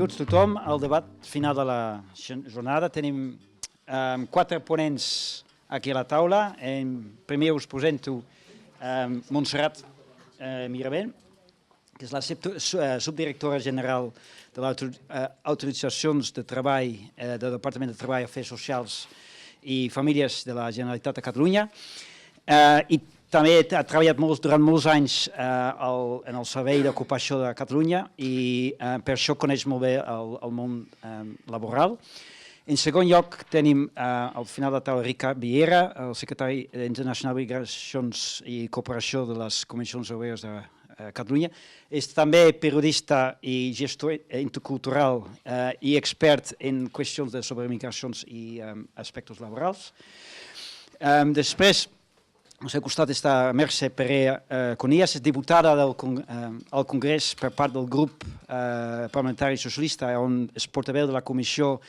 benvinguts tothom al debat final de la jornada. Tenim 4 ponents aquí a la taula. Primer us presento Montserrat Mirabent, que és la subdirectora general de les autoritzacions de treball del Departament de Treball, Afers Socials i Famílies de la Generalitat de Catalunya. I també ha treballat durant molts anys en el Servei d'Ocupació de Catalunya i per això coneix molt bé el món laboral. En segon lloc tenim al final de la taula Ricard Viera, el secretari internacional de Migracions i Cooperació de les Comissions Europees de Catalunya. És també periodista i gestor intercultural i expert en qüestions sobre migracions i aspectes laborals. Després, al seu costat està Mercè Perea Conillas, és diputada al Congrés per part del grup parlamentari socialista, on és portaveu de la Comissió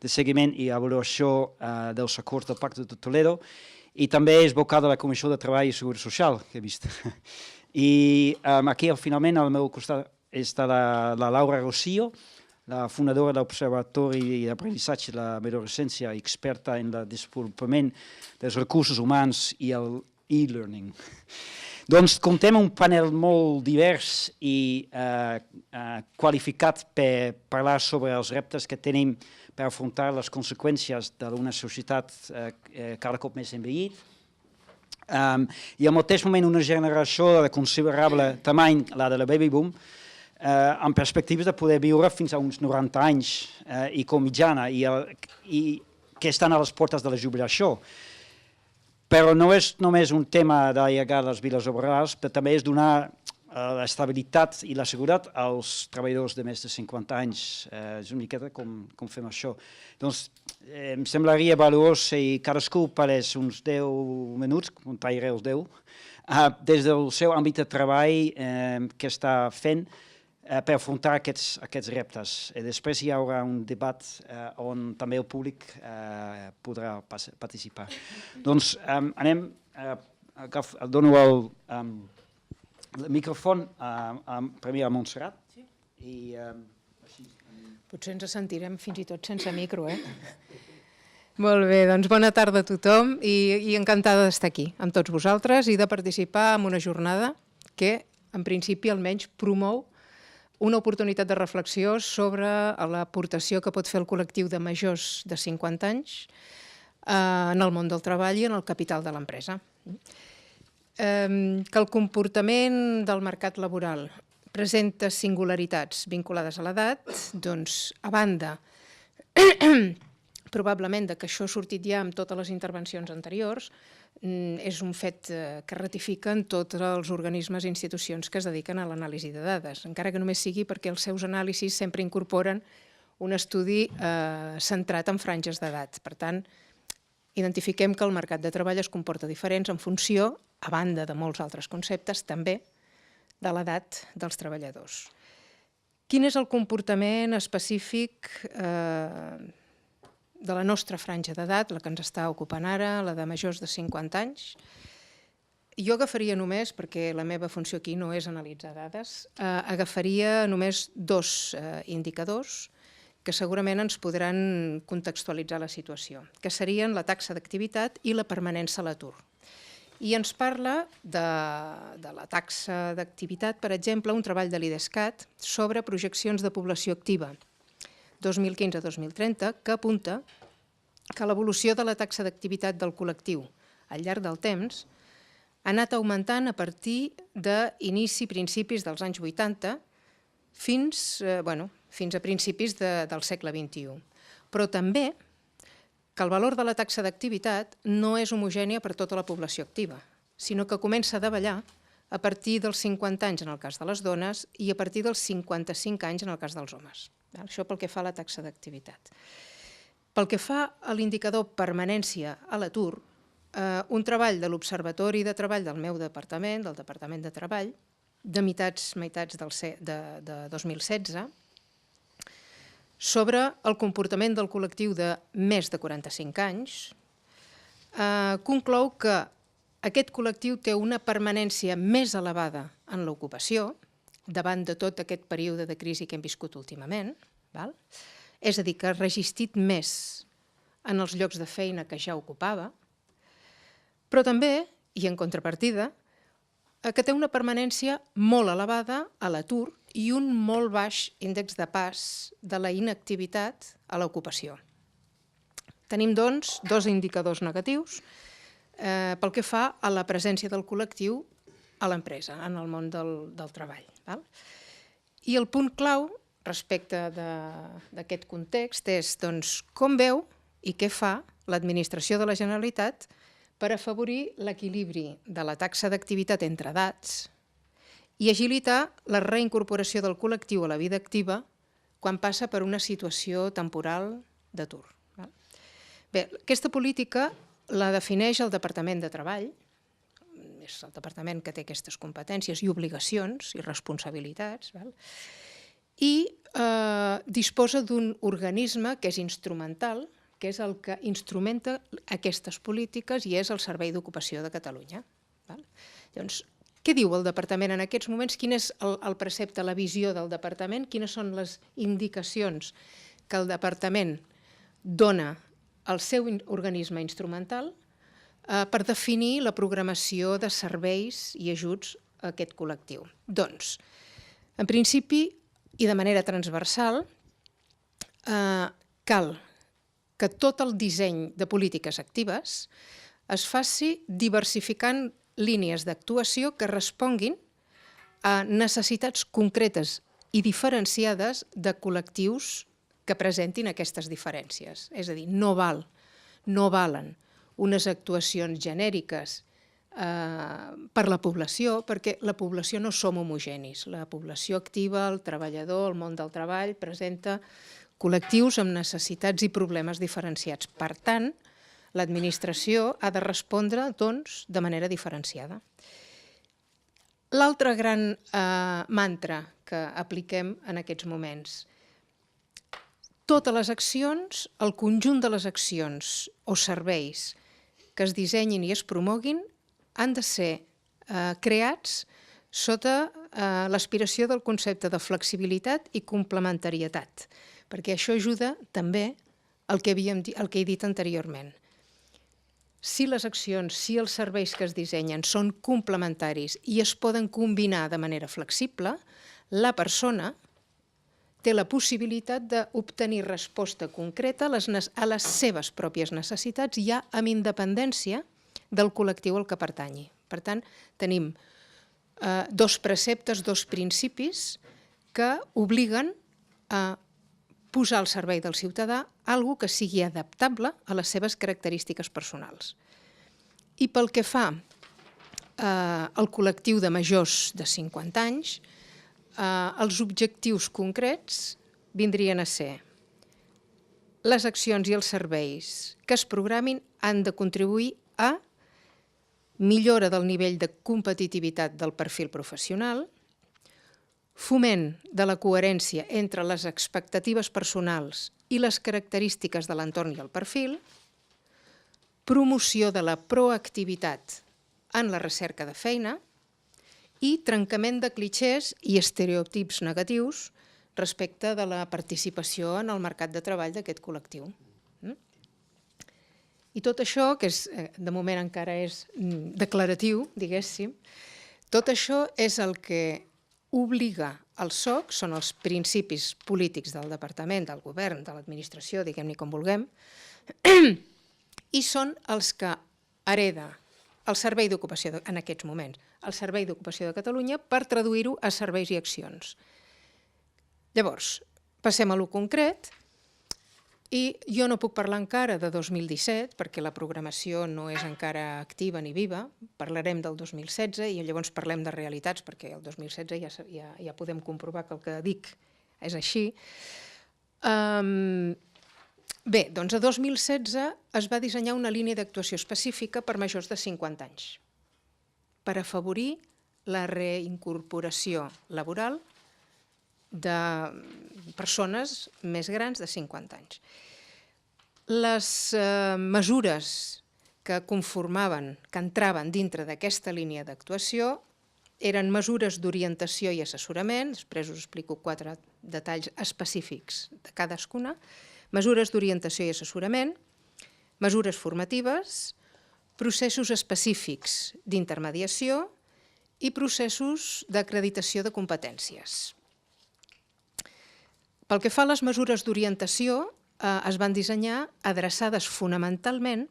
de Seguiment i Avaluació dels Acords del Pacte de Toledo i també és vocal de la Comissió de Treball i Seguretat Social, que he vist. I aquí, finalment, al meu costat està la Laura Rosillo, la fundadora de l'Observatori d'Aprenentatge de l'Adolescència i experta en el desenvolupament dels recursos humans i el e-learning. Doncs comptem un panel molt divers i qualificat per parlar sobre els reptes que tenim per afrontar les conseqüències d'una societat cada cop més envellit. I al mateix moment una generació de considerable tamany, la de la baby boom, amb perspectives de poder viure fins a uns 90 anys i com mitjana, i que estan a les portes de la jubilació. Però no és només un tema d'allargar les vides laborals, però també és donar l'estabilitat i la seguretat als treballadors de més de 50 anys. És una miqueta com fem això. Doncs em semblaria valuós si cadascú parés uns 10 minuts, comptaré els 10, des del seu àmbit de treball que està fent per afrontar aquests reptes. Després hi haurà un debat on també el públic podrà participar. Doncs anem, dono el micròfon primer a Montserrat. Potser ens sentirem fins i tot sense micro, Molt bé, doncs bona tarda a tothom i encantada d'estar aquí amb tots vosaltres i de participar en una jornada que, en principi, almenys promou una oportunitat de reflexió sobre l'aportació que pot fer el col·lectiu de majors de 50 anys en el món del treball i en el capital de l'empresa. Que el comportament del mercat laboral presenta singularitats vinculades a l'edat, doncs, a banda, probablement que això ha sortit ja amb totes les intervencions anteriors, és un fet que ratifiquen tots els organismes i institucions que es dediquen a l'anàlisi de dades, encara que només sigui perquè els seus anàlisis sempre incorporen un estudi centrat en franges d'edat. Per tant, identifiquem que el mercat de treball es comporta diferents en funció, a banda de molts altres conceptes, també de l'edat dels treballadors. Quin és el comportament específic de la nostra franja d'edat, la que ens està ocupant ara, la de majors de 50 anys? Jo agafaria només, perquè la meva funció aquí no és analitzar dades, agafaria només 2 indicadors que segurament ens podran contextualitzar la situació, que serien la taxa d'activitat i la permanència a l'atur. I ens parla de la taxa d'activitat, per exemple, un treball de l'IDESCAT sobre projeccions de població activa 2015-2030, que apunta que l'evolució de la taxa d'activitat del col·lectiu al llarg del temps ha anat augmentant a partir principis dels anys 80 fins a principis del segle XXI. Però també que el valor de la taxa d'activitat no és homogènia per tota la població activa, sinó que comença a davallar a partir dels 50 anys en el cas de les dones i a partir dels 55 anys en el cas dels homes. Això pel que fa a la taxa d'activitat. Pel que fa a l'indicador permanència a l'atur, un treball de l'Observatori de Treball del meu departament, del Departament de Treball, de meitats de 2016, sobre el comportament del col·lectiu de més de 45 anys, conclou que aquest col·lectiu té una permanència més elevada en l'ocupació, davant de tot aquest període de crisi que hem viscut últimament, val? És a dir, que ha resistit més en els llocs de feina que ja ocupava, però també, i en contrapartida, que té una permanència molt elevada a l'atur i un molt baix índex de pas de la inactivitat a l'ocupació. Tenim, doncs, dos indicadors negatius pel que fa a la presència del col·lectiu a l'empresa, en el món del treball. I el punt clau respecte d'aquest context és com veu i què fa l'administració de la Generalitat per afavorir l'equilibri de la taxa d'activitat entre edats i agilitar la reincorporació del col·lectiu a la vida activa quan passa per una situació temporal d'atur. Bé, aquesta política la defineix el Departament de Treball, és el departament que té aquestes competències i obligacions i responsabilitats, i disposa d'un organisme que és instrumental, que és el que instrumenta aquestes polítiques i és el Servei d'Ocupació de Catalunya. Llavors, què diu el departament en aquests moments? Quin és el precepte, la visió del departament? Quines són les indicacions que el departament dona al seu organisme instrumental per definir la programació de serveis i ajuts a aquest col·lectiu? Doncs, en principi, i de manera transversal, cal que tot el disseny de polítiques actives es faci diversificant línies d'actuació que responguin a necessitats concretes i diferenciades de col·lectius que presentin aquestes diferències. És a dir, no valen unes actuacions genèriques per la població, perquè la població no som homogenis. La població activa, el treballador, el món del treball, presenta col·lectius amb necessitats i problemes diferenciats. Per tant, l'administració ha de respondre, doncs, de manera diferenciada. L'altre gran mantra que apliquem en aquests moments: totes les accions, el conjunt de les accions o serveis que es dissenyin i es promoguin han de ser creats sota l'aspiració del concepte de flexibilitat i complementarietat, perquè això ajuda també al que he dit anteriorment. Si les accions, si els serveis que es dissenyen són complementaris i es poden combinar de manera flexible, la persona té la possibilitat d'obtenir resposta concreta a les seves pròpies necessitats, ja amb independència del col·lectiu al que pertanyi. Per tant, tenim dos preceptes, dos principis que obliguen a posar al servei del ciutadà alguna que sigui adaptable a les seves característiques personals. I pel que fa al col·lectiu de majors de 50 anys, els objectius concrets vindrien a ser: les accions i els serveis que es programin han de contribuir a millora del nivell de competitivitat del perfil professional, foment de la coherència entre les expectatives personals i les característiques de l'entorn i el perfil, promoció de la proactivitat en la recerca de feina i trencament de clixés i estereotips negatius respecte de la participació en el mercat de treball d'aquest col·lectiu. I tot això, que de moment encara és declaratiu, diguéssim, tot això és el que obliga el SOC, són els principis polítics del departament, del govern, de l'administració, diguem-ne com vulguem, i són els que hereda el Servei d'Ocupació, en aquests moments, el Servei d'Ocupació de Catalunya, per traduir-ho a serveis i accions. Llavors, passem a lo concret, i jo no puc parlar encara de 2017, perquè la programació no és encara activa ni viva, parlarem del 2016 i llavors parlem de realitats, perquè el 2016 ja podem comprovar que el que dic és així. Bé, doncs a 2016 es va dissenyar una línia d'actuació específica per majors de 50 anys, per afavorir la reincorporació laboral de persones més grans de 50 anys. Les mesures que conformaven, que entraven dintre d'aquesta línia d'actuació eren mesures d'orientació i assessorament, després us explico 4 detalls específics de cadascuna, mesures d'orientació i assessorament, mesures formatives, processos específics d'intermediació i processos d'acreditació de competències. Pel que fa a les mesures d'orientació, es van dissenyar adreçades fonamentalment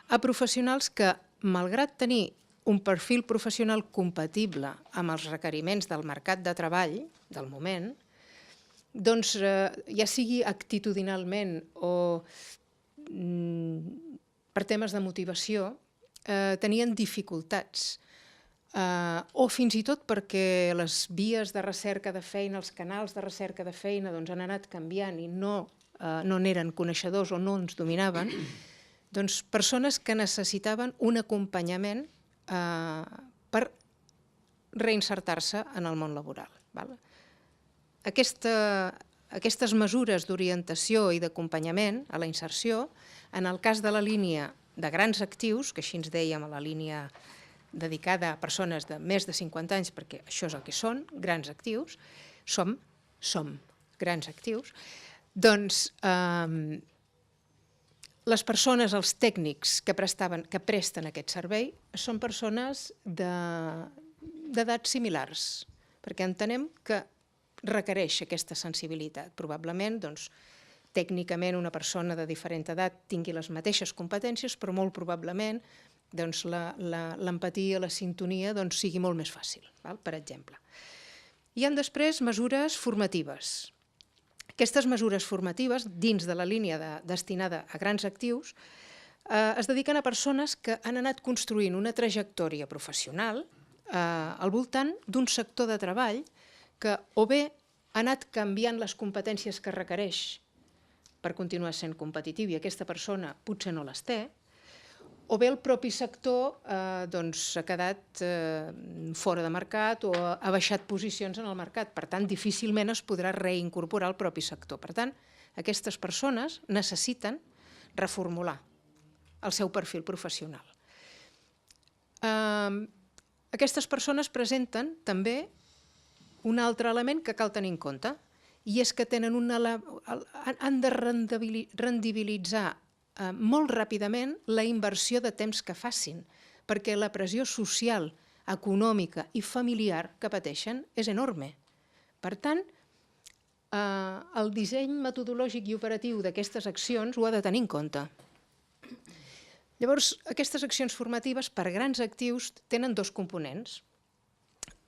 a professionals que, malgrat tenir un perfil professional compatible amb els requeriments del mercat de treball del moment, doncs ja sigui actitudinalment o per temes de motivació, tenien dificultats o fins i tot perquè les vies de recerca de feina, els canals de recerca de feina han anat canviant i no n'eren coneixedors o no ens dominaven, doncs persones que necessitaven un acompanyament per reinsertar-se en el món laboral. Aquestes mesures d'orientació i d'acompanyament a la inserció, en el cas de la línia de grans actius, que així ens dèiem a la línia dedicada a persones de més de 50 anys, perquè això és el que són, grans actius, som grans actius, doncs les persones, els tècnics que presten aquest servei són persones d'edats similars, perquè entenem que requereix aquesta sensibilitat. Probablement, tècnicament, una persona de diferent edat tingui les mateixes competències, però molt probablement l'empatia, la sintonia sigui molt més fàcil, per exemple. Hi ha després mesures formatives. Aquestes mesures formatives, dins de la línia destinada a grans actius, es dediquen a persones que han anat construint una trajectòria professional al voltant d'un sector de treball que o bé ha anat canviant les competències que requereix per continuar sent competitiu i aquesta persona potser no les té, o bé el propi sector ha quedat fora de mercat o ha baixat posicions en el mercat. Per tant, difícilment es podrà reincorporar al propi sector. Per tant, aquestes persones necessiten reformular el seu perfil professional. Aquestes persones presenten també un altre element que cal tenir en compte, i és que han de rendibilitzar molt ràpidament la inversió de temps que facin, perquè la pressió social, econòmica i familiar que pateixen és enorme. Per tant, el disseny metodològic i operatiu d'aquestes accions ho ha de tenir en compte. Llavors, aquestes accions formatives per grans actius tenen 2 components.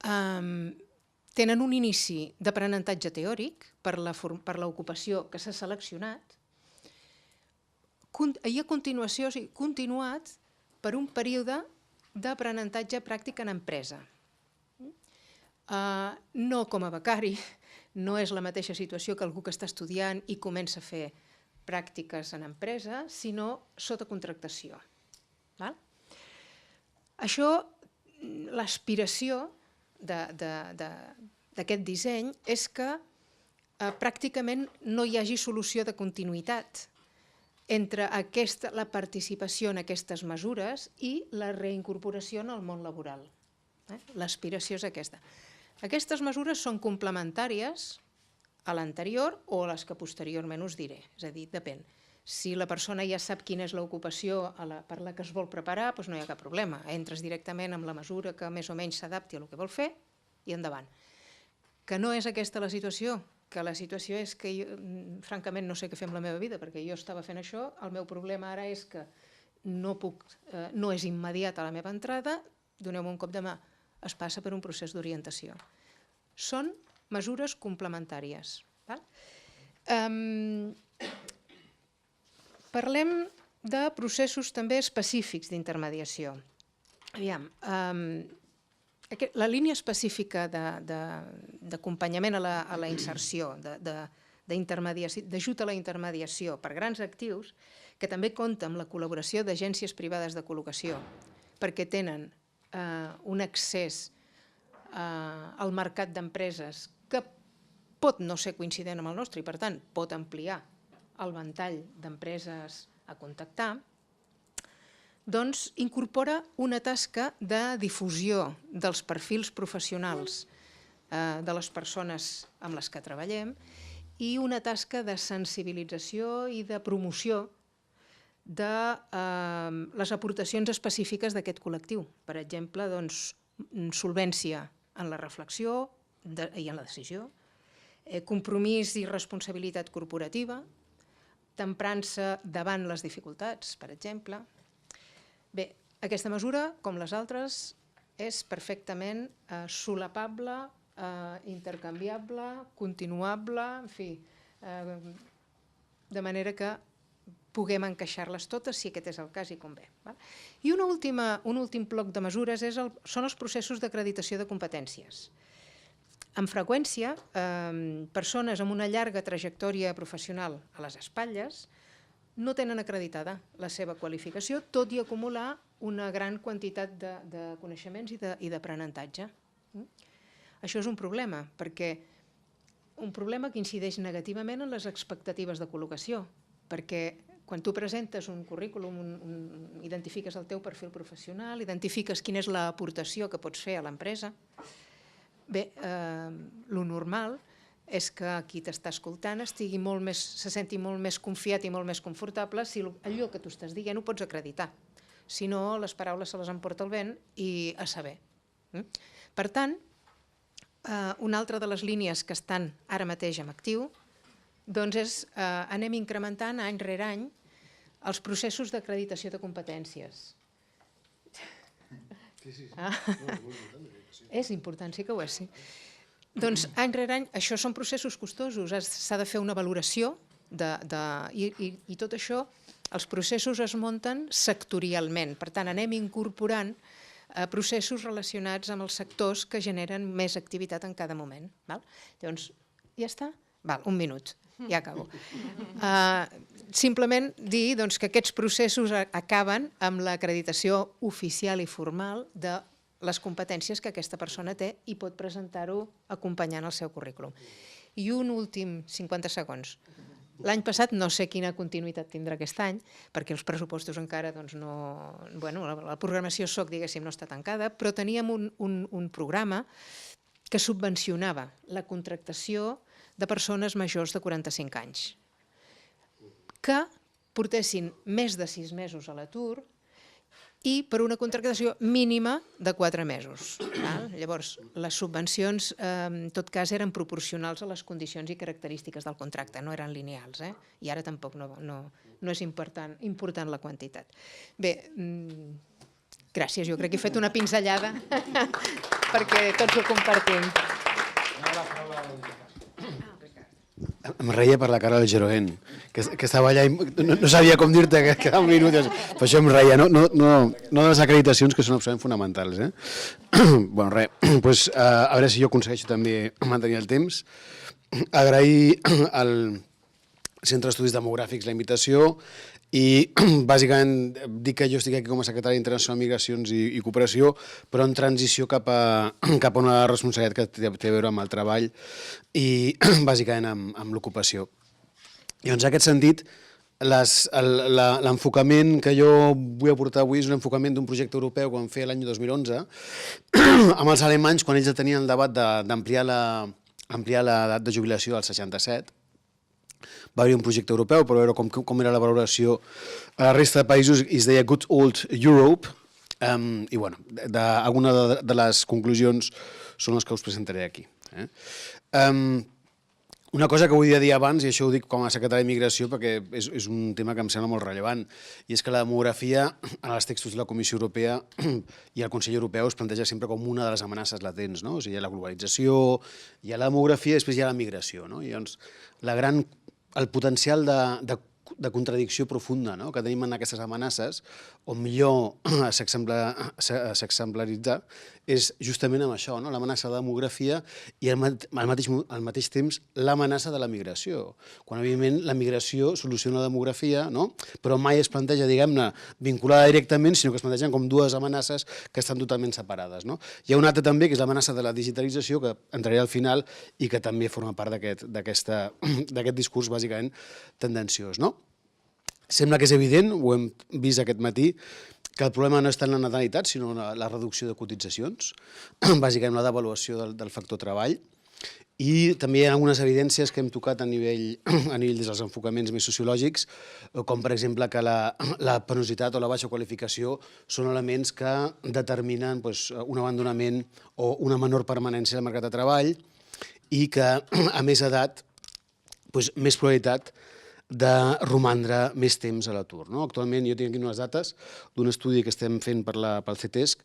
Tenen un inici d'aprenentatge teòric per l'ocupació que s'ha seleccionat i a continuació, continuat per un període d'aprenentatge pràctic en empresa. No com a becari, no és la mateixa situació que algú que està estudiant i comença a fer pràctiques en empresa, sinó sota contractació. Això, l'aspiració d'aquest disseny és que pràcticament no hi hagi solució de continuïtat entre la participació en aquestes mesures i la reincorporació en el món laboral. L'aspiració és aquesta. Aquestes mesures són complementàries a l'anterior o a les que posteriorment us diré. És a dir, depèn. Si la persona ja sap quina és l'ocupació per la que es vol preparar, doncs no hi ha cap problema. Entres directament amb la mesura que més o menys s'adapti al que vol fer i endavant. Que no és aquesta la situació, que la situació és que jo, francament, no sé què fer amb la meva vida, perquè jo estava fent això, el meu problema ara és que no és immediat a la meva entrada, doneu-me un cop de mà, es passa per un procés d'orientació. Són mesures complementàries. Parlem de processos també específics d'intermediació. Aviam, la línia específica d'acompanyament a la inserció, d'ajut a la intermediació per grans actius, que també compta amb la col·laboració d'agències privades de col·locació, perquè tenen un accés al mercat d'empreses que pot no ser coincident amb el nostre i, per tant, pot ampliar el ventall d'empreses a contactar, doncs incorpora una tasca de difusió dels perfils professionals de les persones amb les que treballem i una tasca de sensibilització i de promoció de les aportacions específiques d'aquest col·lectiu. Per exemple, solvència en la reflexió i en la decisió, compromís i responsabilitat corporativa, temprança davant les dificultats, per exemple. Bé, aquesta mesura, com les altres, és perfectament solapable, intercanviable, continuable, en fi, de manera que puguem encaixar-les totes si aquest és el cas i convé. I un últim bloc de mesures són els processos d'acreditació de competències. Amb freqüència, persones amb una llarga trajectòria professional a les espatlles no tenen acreditada la seva qualificació, tot i acumular una gran quantitat de coneixements i d'aprenentatge. Això és un problema, un problema que incideix negativament en les expectatives de col·locació, perquè quan tu presentes un currículum, identifiques el teu perfil professional, identifiques quina és l'aportació que pots fer a l'empresa, bé, lo normal és que qui t'està escoltant se senti molt més confiat i molt més confortable si allò que tu estàs dient ho pots acreditar. Si no, les paraules se les emporta el vent i a saber. Per tant, una altra de les línies que estan ara mateix en actiu doncs és anem incrementant any rere any els processos d'acreditació de competències. És important, sí que ho és, sí. Doncs any rere any, això són processos costosos, s'ha de fer una valoració i tot això, els processos es munten sectorialment, per tant anem incorporant processos relacionats amb els sectors que generen més activitat en cada moment. Llavors, ja està? Un minut, ja acabo. Simplement dir que aquests processos acaben amb l'acreditació oficial i formal de les competències que aquesta persona té i pot presentar-ho acompanyant el seu currículum. I un últim 50 segons. L'any passat no sé quina continuïtat tindrà aquest any, perquè els pressupostos encara no... La programació SOC, diguéssim, no està tancada, però teníem un programa que subvencionava la contractació de persones majors de 45 anys que portessin més de 6 mesos a l'atur i per una contractació mínima de 4 mesos. Llavors, les subvencions, en tot cas, eren proporcionals a les condicions i característiques del contracte, no eren lineals, i ara tampoc no és important la quantitat. Bé, gràcies, jo crec que he fet una pinzellada perquè tots ho compartim. Em reia per la cara del Jeroen, que estava allà i no sabia com dir-te que quedava un minut, per això em reia, no de les acreditacions que són absolutament fonamentals. Bé, res, a veure si jo aconsegueixo també mantenir el temps. Agrair al Centre d'Estudis Demogràfics la invitació i bàsicament dic que jo estic aquí com a secretari d'Internacional Migracions i Cooperació, però en transició cap a una responsabilitat que té a veure amb el treball i bàsicament amb l'ocupació. Llavors, en aquest sentit, l'enfocament que jo vull aportar avui és un enfocament d'un projecte europeu que vam fer l'any 2011 amb els alemanys quan ells tenien el debat d'ampliar l'edat de jubilació als 67. Va haver un projecte europeu per veure com era la valoració a la resta de països i es deia Good Old Europe i bueno, algunes de les conclusions són les que us presentaré aquí. Una cosa que vull dir abans, i això ho dic com a secretari d'Immigració perquè és un tema que em sembla molt rellevant, i és que la demografia en els textos de la Comissió Europea i el Consell Europeu es planteja sempre com una de les amenaces latents, no? O sigui, hi ha la globalització, hi ha la demografia i després hi ha la migració, no? I llavors, el potencial de contradicció profunda que tenim en aquestes amenaces, on millor s'exemplaritzar, és justament amb això, l'amenaça de la demografia i al mateix temps l'amenaça de la migració. Quan, evidentment, la migració soluciona la demografia, però mai es planteja, diguem-ne, vinculada directament, sinó que es plantegen com dues amenaces que estan totalment separades. Hi ha una altra també, que és l'amenaça de la digitalització, que entraré al final i que també forma part d'aquest discurs, bàsicament, tendenciós. Sembla que és evident, ho hem vist aquest matí, que el problema no és tant la natalitat, sinó la reducció de cotitzacions, bàsicament la devaluació del factor treball. I també hi ha algunes evidències que hem tocat a nivell des dels enfocaments més sociològics, com per exemple que la penositat o la baixa qualificació són elements que determinen un abandonament o una menor permanència al mercat de treball i que a més edat més probabilitat de romandre més temps a l'atur. Actualment jo tinc aquí unes dates d'un estudi que estem fent pel CETESC,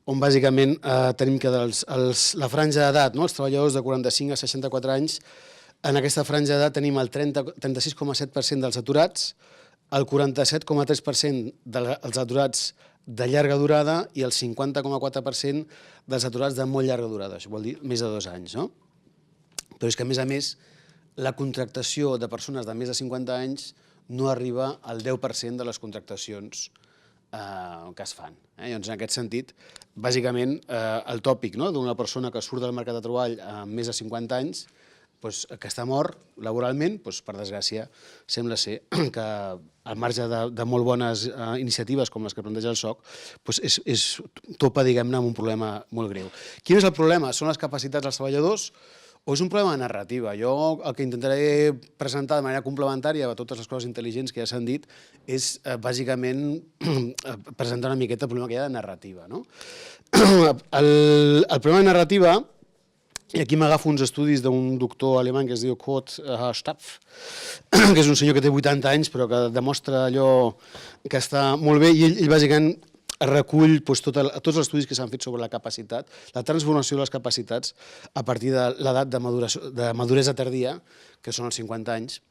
on bàsicament tenim que la franja d'edat, els treballadors de 45 a 64 anys, en aquesta franja d'edat tenim el 36,7% dels aturats, el 47,3% dels aturats de llarga durada i el 50,4% dels aturats de molt llarga durada, això vol dir més de 2 anys. Però és que, a més, la contractació de persones de més de 50 anys no arriba al 10% de les contractacions que es fan. Llavors, en aquest sentit, bàsicament, el tòpic d'una persona que surt del mercat de treball amb més de 50 anys, que està mort laboralment, per desgràcia, sembla ser que al marge de molt bones iniciatives com les que planteja el SOC, topa, diguem-ne, amb un problema molt greu. Quin és el problema? Són les capacitats dels treballadors o és un problema de narrativa? Jo el que intentaré presentar de manera complementària a totes les coses intel·ligents que ja s'han dit és, bàsicament, presentar una miqueta el problema que hi ha de narrativa. El problema de narrativa, i aquí m'agafo uns estudis d'un doctor alemany que es diu Kurt Stapf, que és un senyor que té 80 anys però que demostra allò que està molt bé, i ell bàsicament recull tots els estudis que s'han fet sobre la capacitat, la transformació de les capacitats a partir de l'edat de maduresa tardia, que són els 50 anys,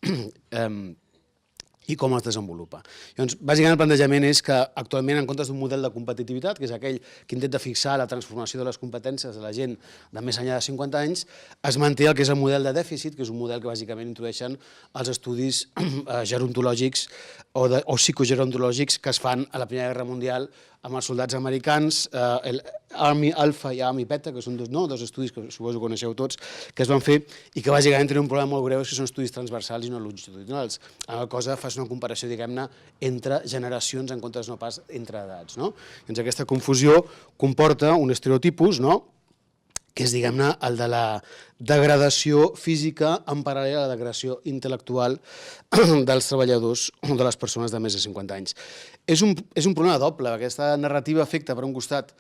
i com es desenvolupa. Llavors, bàsicament el plantejament és que actualment, en comptes d'un model de competitivitat, que és aquell que intenta fixar la transformació de les competències de la gent de més enllà de 50 anys, es manté el que és el model de dèficit, que és un model que bàsicament introdueixen els estudis gerontològics o psicogerontològics que es fan a la Primera Guerra Mundial amb els soldats americans, Army Alpha i Army Beta, que són dos estudis que suposo que coneixeu tots, que es van fer i que bàsicament tenen un problema molt greu, que són estudis transversals i no longitudinals. En la cosa fas una comparació, diguem-ne, entre generacions en comptes no pas entre edats. Doncs aquesta confusió comporta un estereotipus, que és, diguem-ne, el de la degradació física en paral·lel a la degradació intel·lectual dels treballadors o de les persones de més de 50 anys. És un problema doble. Aquesta narrativa afecta, per un costat,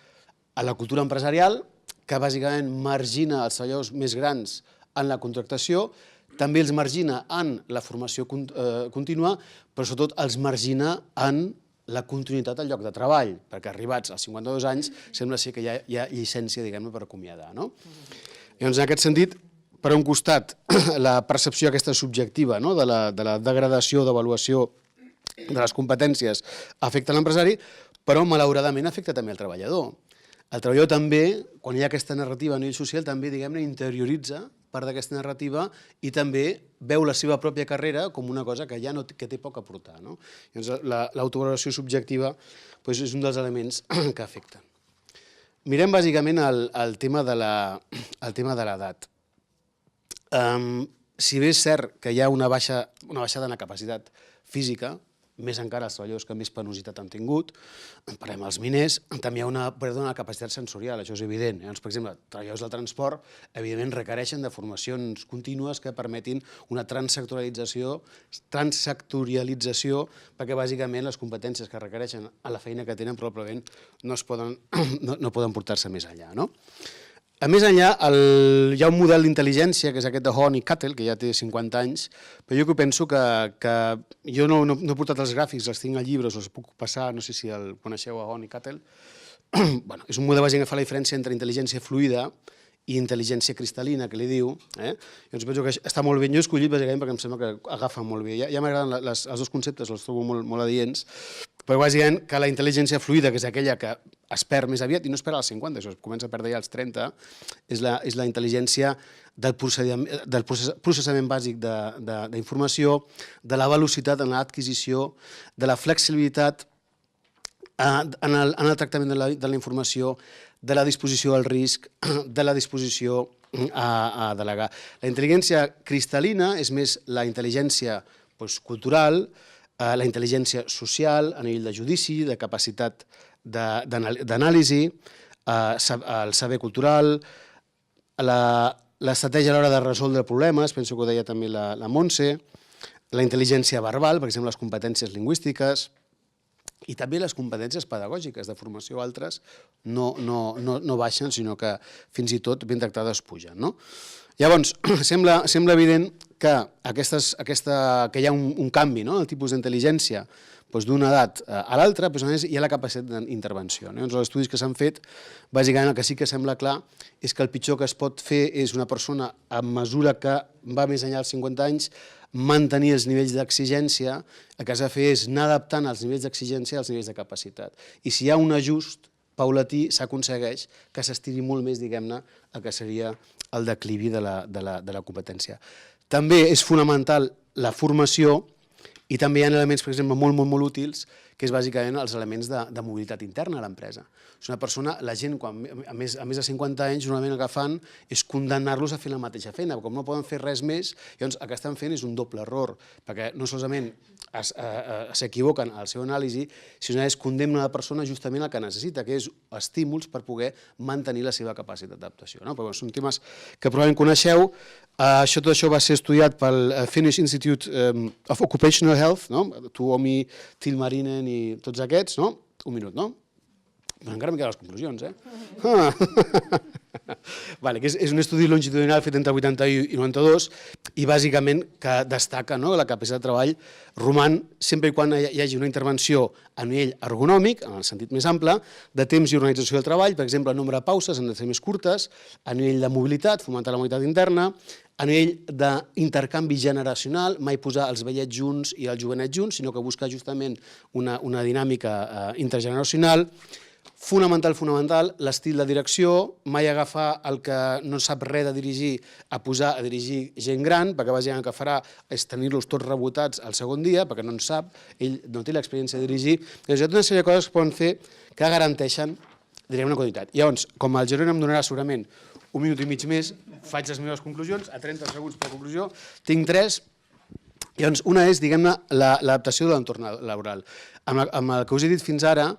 a la cultura empresarial, que bàsicament margina els treballadors més grans en la contractació, també els margina en la formació contínua, però sobretot els margina en la continuïtat al lloc de treball, perquè arribats als 52 anys sembla ser que hi ha llicència, diguem-ne, per acomiadar. Llavors, en aquest sentit, per un costat, la percepció aquesta subjectiva de la degradació, d'avaluació de les competències afecta l'empresari, però malauradament afecta també el treballador. El treballador també, quan hi ha aquesta narrativa a nivell social, també, diguem-ne, interioritza part d'aquesta narrativa i també veu la seva pròpia carrera com una cosa que ja té poc a aportar. Llavors, l'autovaloració subjectiva és un dels elements que afecten. Mirem bàsicament el tema de l'edat. Si bé és cert que hi ha una baixada en la capacitat física, més encara els treballadors que més penositat han tingut, parlem dels miners, també hi ha una capacitat sensorial, això és evident. Per exemple, treballadors del transport, evidentment, requereixen de formacions contínues que permetin una transsectorialització perquè, bàsicament, les competències que requereixen a la feina que tenen probablement no poden portar-se més enllà. A més enllà, hi ha un model d'intel·ligència, que és aquest de Horn i Cuttle, que ja té 50 anys, però jo penso que jo no he portat els gràfics, els tinc al llibre, us els puc passar, no sé si el coneixeu, a Horn i Cuttle. És un model bàsic que fa la diferència entre intel·ligència fluida i intel·ligència cristal·lina, que li diu. Llavors penso que està molt bé. Jo he escollit bàsicament perquè em sembla que agafa molt bé. Ja m'agraden els dos conceptes, els trobo molt adients, però bàsicament que la intel·ligència fluida, que és aquella que es perd més aviat, i no es perd als 50, això es comença a perdre ja als 30, és la intel·ligència del processament bàsic d'informació, de la velocitat en l'adquisició, de la flexibilitat en el tractament de la informació, de la disposició al risc, de la disposició a delegar. La intel·ligència cristal·lina és més la intel·ligència cultural, la intel·ligència social a nivell de judici, de capacitat d'anàlisi, el saber cultural, l'estratègia a l'hora de resoldre problemes, penso que ho deia també la Montse, la intel·ligència verbal, per exemple, les competències lingüístiques, i també les competències pedagògiques de formació altres no baixen, sinó que fins i tot ben tractades pugen. Llavors, sembla evident que hi ha un canvi en el tipus d'intel·ligència d'una edat a l'altra, però a més hi ha la capacitat d'intervenció. Els estudis que s'han fet, bàsicament el que sí que sembla clar és que el pitjor que es pot fer és una persona, a mesura que va més enllà dels 50 anys, mantenir els nivells d'exigència, el que s'ha de fer és anar adaptant els nivells d'exigència als nivells de capacitat. I si hi ha un ajust paulatí, s'aconsegueix que s'estiri molt més, diguem-ne, el que seria el declivi de la competència. També és fonamental la formació i també hi ha elements, per exemple, molt útils, que és bàsicament els elements de mobilitat interna a l'empresa. És una persona, la gent, a més de 50 anys, normalment el que fan és condemnar-los a fer la mateixa feina. Com no poden fer res més, llavors el que estan fent és un doble error, perquè no solament s'equivoquen a la seva anàlisi, sinó que condemnen la persona justament el que necessita, que és estímuls per poder mantenir la seva capacitat d'adaptació. Però són temes que probablement coneixeu. Tot això va ser estudiat pel Finnish Institute of Occupational Health, Tuomi Tilmarinen i tots aquests, no? Un minut, no? Però encara em queden les conclusions, que és un estudi longitudinal fet entre 81 i 92 i bàsicament que destaca la capacitat de treball roman sempre i quan hi hagi una intervenció a nivell ergonòmic, en el sentit més ample, de temps i organització del treball, per exemple, el nombre de pauses han de ser més curtes, a nivell de mobilitat, fomentar la mobilitat interna, a nivell d'intercanvi generacional, mai posar els vellets junts i els jovenets junts, sinó que buscar justament una dinàmica intergeneracional. Fonamental, l'estil de direcció, mai agafar el que no sap res de dirigir a posar a dirigir gent gran, perquè bàsicament el que farà és tenir-los tots rebotats al segon dia, perquè no en sap, ell no té l'experiència de dirigir. Hi ha tota una sèrie de coses que poden fer que garanteixen, direm, una qualitat. Llavors, com el Jeroni em donarà segurament un minut i mig més, faig les meves conclusions, a 30 segons per conclusió, tinc 3. Llavors, una és, diguem-ne, l'adaptació de l'entorn laboral. Amb el que us he dit fins ara,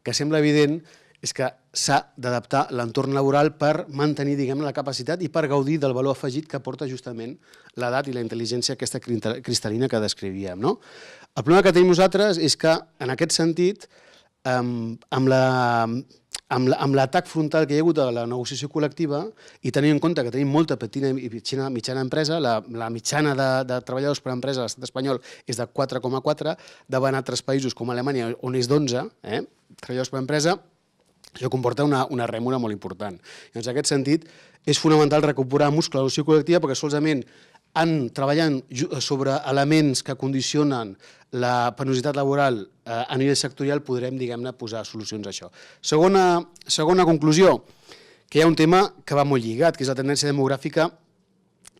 que sembla evident, és que s'ha d'adaptar l'entorn laboral per mantenir, diguem-ne, la capacitat i per gaudir del valor afegit que aporta justament l'edat i la intel·ligència aquesta cristal·lina que descrivíem. El problema que tenim nosaltres és que, en aquest sentit, amb l'atac frontal que hi ha hagut a la negociació col·lectiva i tenint en compte que tenim molta petita i mitjana empresa, la mitjana de treballadors per empresa a l'estat espanyol és de 4,4, davant altres països com Alemanya, on és d'11, treballadors per empresa, això comporta una rèmora molt important. En aquest sentit, és fonamental recuperar musculació col·lectiva perquè solament treballant sobre elements que condicionen la penositat laboral a nivell sectorial podrem, diguem-ne, posar solucions a això. Segona conclusió, que hi ha un tema que va molt lligat, que és la tendència demogràfica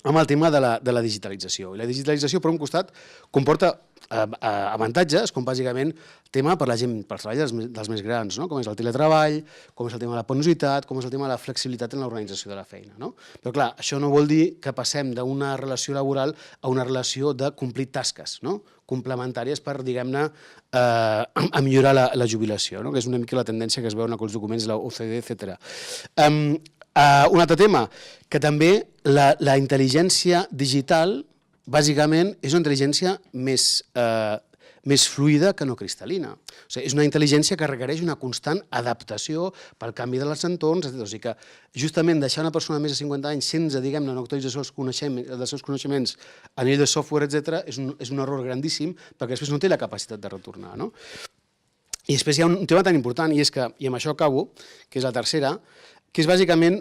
amb el tema de la digitalització. I la digitalització, per un costat, comporta avantatges, com bàsicament tema per la gent, pels treballs dels més grans, com és el teletreball, com és el tema de la penositat, com és el tema de la flexibilitat en l'organització de la feina. Però clar, això no vol dir que passem d'una relació laboral a una relació de complir tasques complementàries per, diguem-ne, a millorar la jubilació, que és una mica la tendència que es veu en aquells documents de l'OCDE, etc. Un altre tema, que també la intel·ligència digital bàsicament és una intel·ligència més fluida que no cristal·lina. O sigui, és una intel·ligència que requereix una constant adaptació pel canvi dels entorns, etc. O sigui que justament deixar una persona de més de 50 anys sense, diguem-ne, una actualització dels seus coneixements a nivell de software, etc., és un error grandíssim perquè després no té la capacitat de retornar. I després hi ha un tema tan important, i és que, i amb això acabo, que és la tercera, que és bàsicament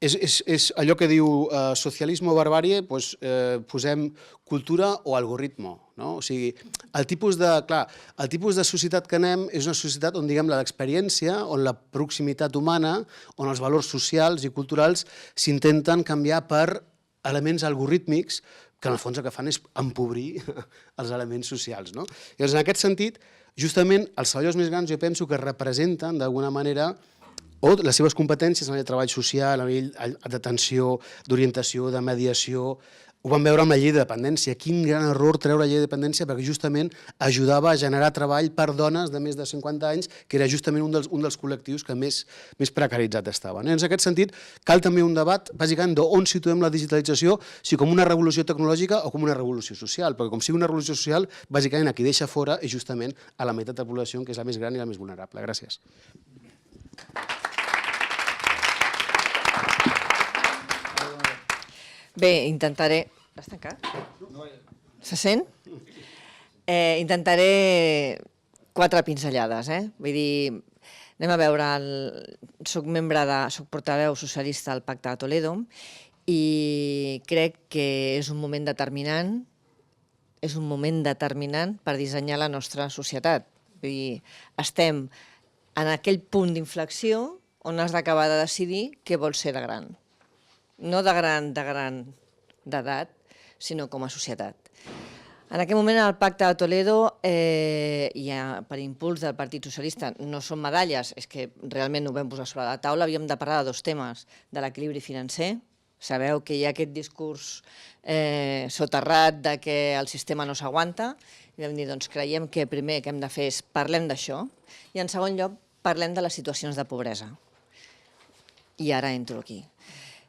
és allò que diu socialisme o barbàrie, posem cultura o algoritmo. O sigui, el tipus de societat que anem és una societat on, diguem, l'experiència, on la proximitat humana, on els valors socials i culturals s'intenten canviar per elements algorítmics que en el fons el que fan és empobrir els elements socials. Llavors, en aquest sentit, justament els treballadors més grans jo penso que representen d'alguna manera o les seves competències a nivell de treball social, a nivell d'atenció, d'orientació, de mediació, Ho vam veure amb la llei de dependència. Quin gran error treure la llei de dependència, perquè justament ajudava a generar treball per dones de més de 50 anys, que era justament un dels col·lectius que més precaritzat estaven. En aquest sentit, cal també un debat, bàsicament, d'on situem la digitalització, si com una revolució tecnològica o com una revolució social, perquè com sigui una revolució social, bàsicament a qui deixa fora és justament a la meitat de la població, que és la més gran i la més vulnerable. Gràcies. Bé, intentaré... Has tancat? Se sent? Intentaré 4 pinzellades, Vull dir, anem a veure... Soc portaveu socialista al Pacte de Toledo i crec que és un moment determinant per dissenyar la nostra societat. Vull dir, estem en aquell punt d'inflexió on has d'acabar de decidir què vols ser de gran. No de gran d'edat, sinó com a societat. En aquest moment el Pacte de Toledo, per impuls del Partit Socialista, no són medalles, és que realment ho vam posar sobre la taula, havíem de parlar de 2 temes, de l'equilibri financer. Sabeu que hi ha aquest discurs soterrat de que el sistema no s'aguanta, i vam dir, doncs creiem que primer que hem de fer és parlem d'això, i en segon lloc parlem de les situacions de pobresa. I ara entro aquí.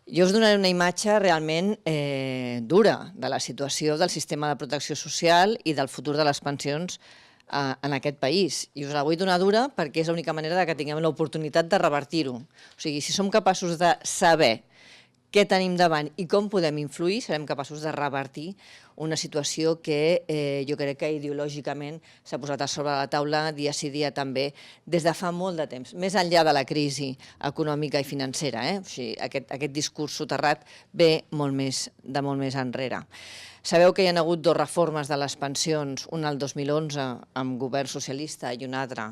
Jo us donaré una imatge realment dura de la situació del sistema de protecció social i del futur de les pensions en aquest país. I us la vull donar dura perquè és l'única manera que tinguem l'oportunitat de revertir-ho. O sigui, si som capaços de saber què tenim davant i com podem influir, serem capaços de revertir una situació que jo crec que ideològicament s'ha posat a sobre la taula dia sí dia també des de fa molt de temps, més enllà de la crisi econòmica i financera. O sigui, aquest discurs soterrat ve de molt més enrere. Sabeu que hi ha hagut 2 reformes de les pensions, una el 2011 amb govern socialista i una altra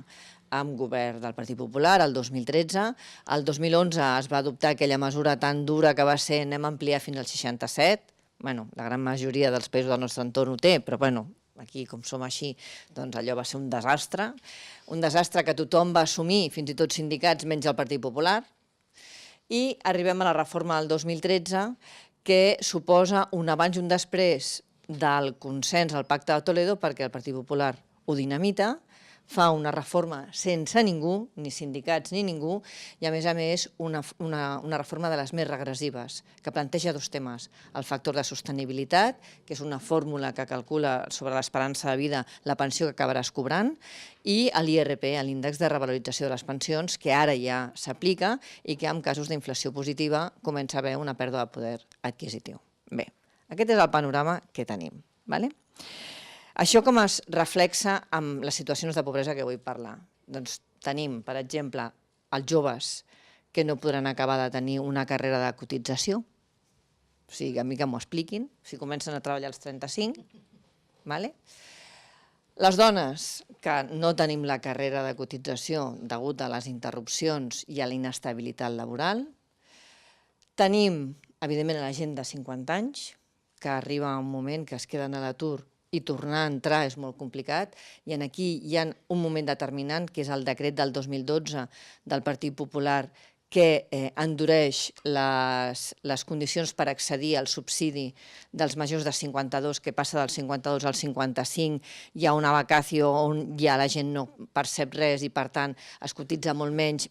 amb govern del Partit Popular, el 2013. El 2011 es va adoptar aquella mesura tan dura que va ser anem a ampliar fins al 67. Bueno, la gran majoria dels països del nostre entorn ho té, però bueno, aquí com som així, doncs allò va ser un desastre que tothom va assumir, fins i tot sindicats, menys el Partit Popular. I arribem a la reforma del 2013, que suposa un abans i un després del consens al Pacte de Toledo, perquè el Partit Popular ho dinamita, fa una reforma sense ningú, ni sindicats ni ningú, i a més una reforma de les més regressives, que planteja 2 temes. El factor de sostenibilitat, que és una fórmula que calcula sobre l'esperança de vida la pensió que acabaràs cobrant, i l'IRP, l'índex de revalorització de les pensions, que ara ja s'aplica i que en casos d'inflació positiva comença a haver una pèrdua de poder adquisitiu. Bé, aquest és el panorama que tenim. Això com es reflexa amb les situacions de pobresa que vull parlar? Doncs tenim, per exemple, els joves que no podran acabar de tenir una carrera de cotització, o sigui, a mi que m'ho expliquin, si comencen a treballar als 35. Les dones que no tenim la carrera de cotització degut a les interrupcions i a la inestabilitat laboral. Tenim, evidentment, la gent de 50 anys, que arriba a un moment que es queden a l'atur i tornar a entrar és molt complicat, i aquí hi ha un moment determinant, que és el decret del 2012 del Partit Popular, que endureix les condicions per accedir al subsidi dels majors de 52, que passa del 52 al 55, hi ha una vacàcio on ja la gent no percep res i, per tant, es cotitza molt menys.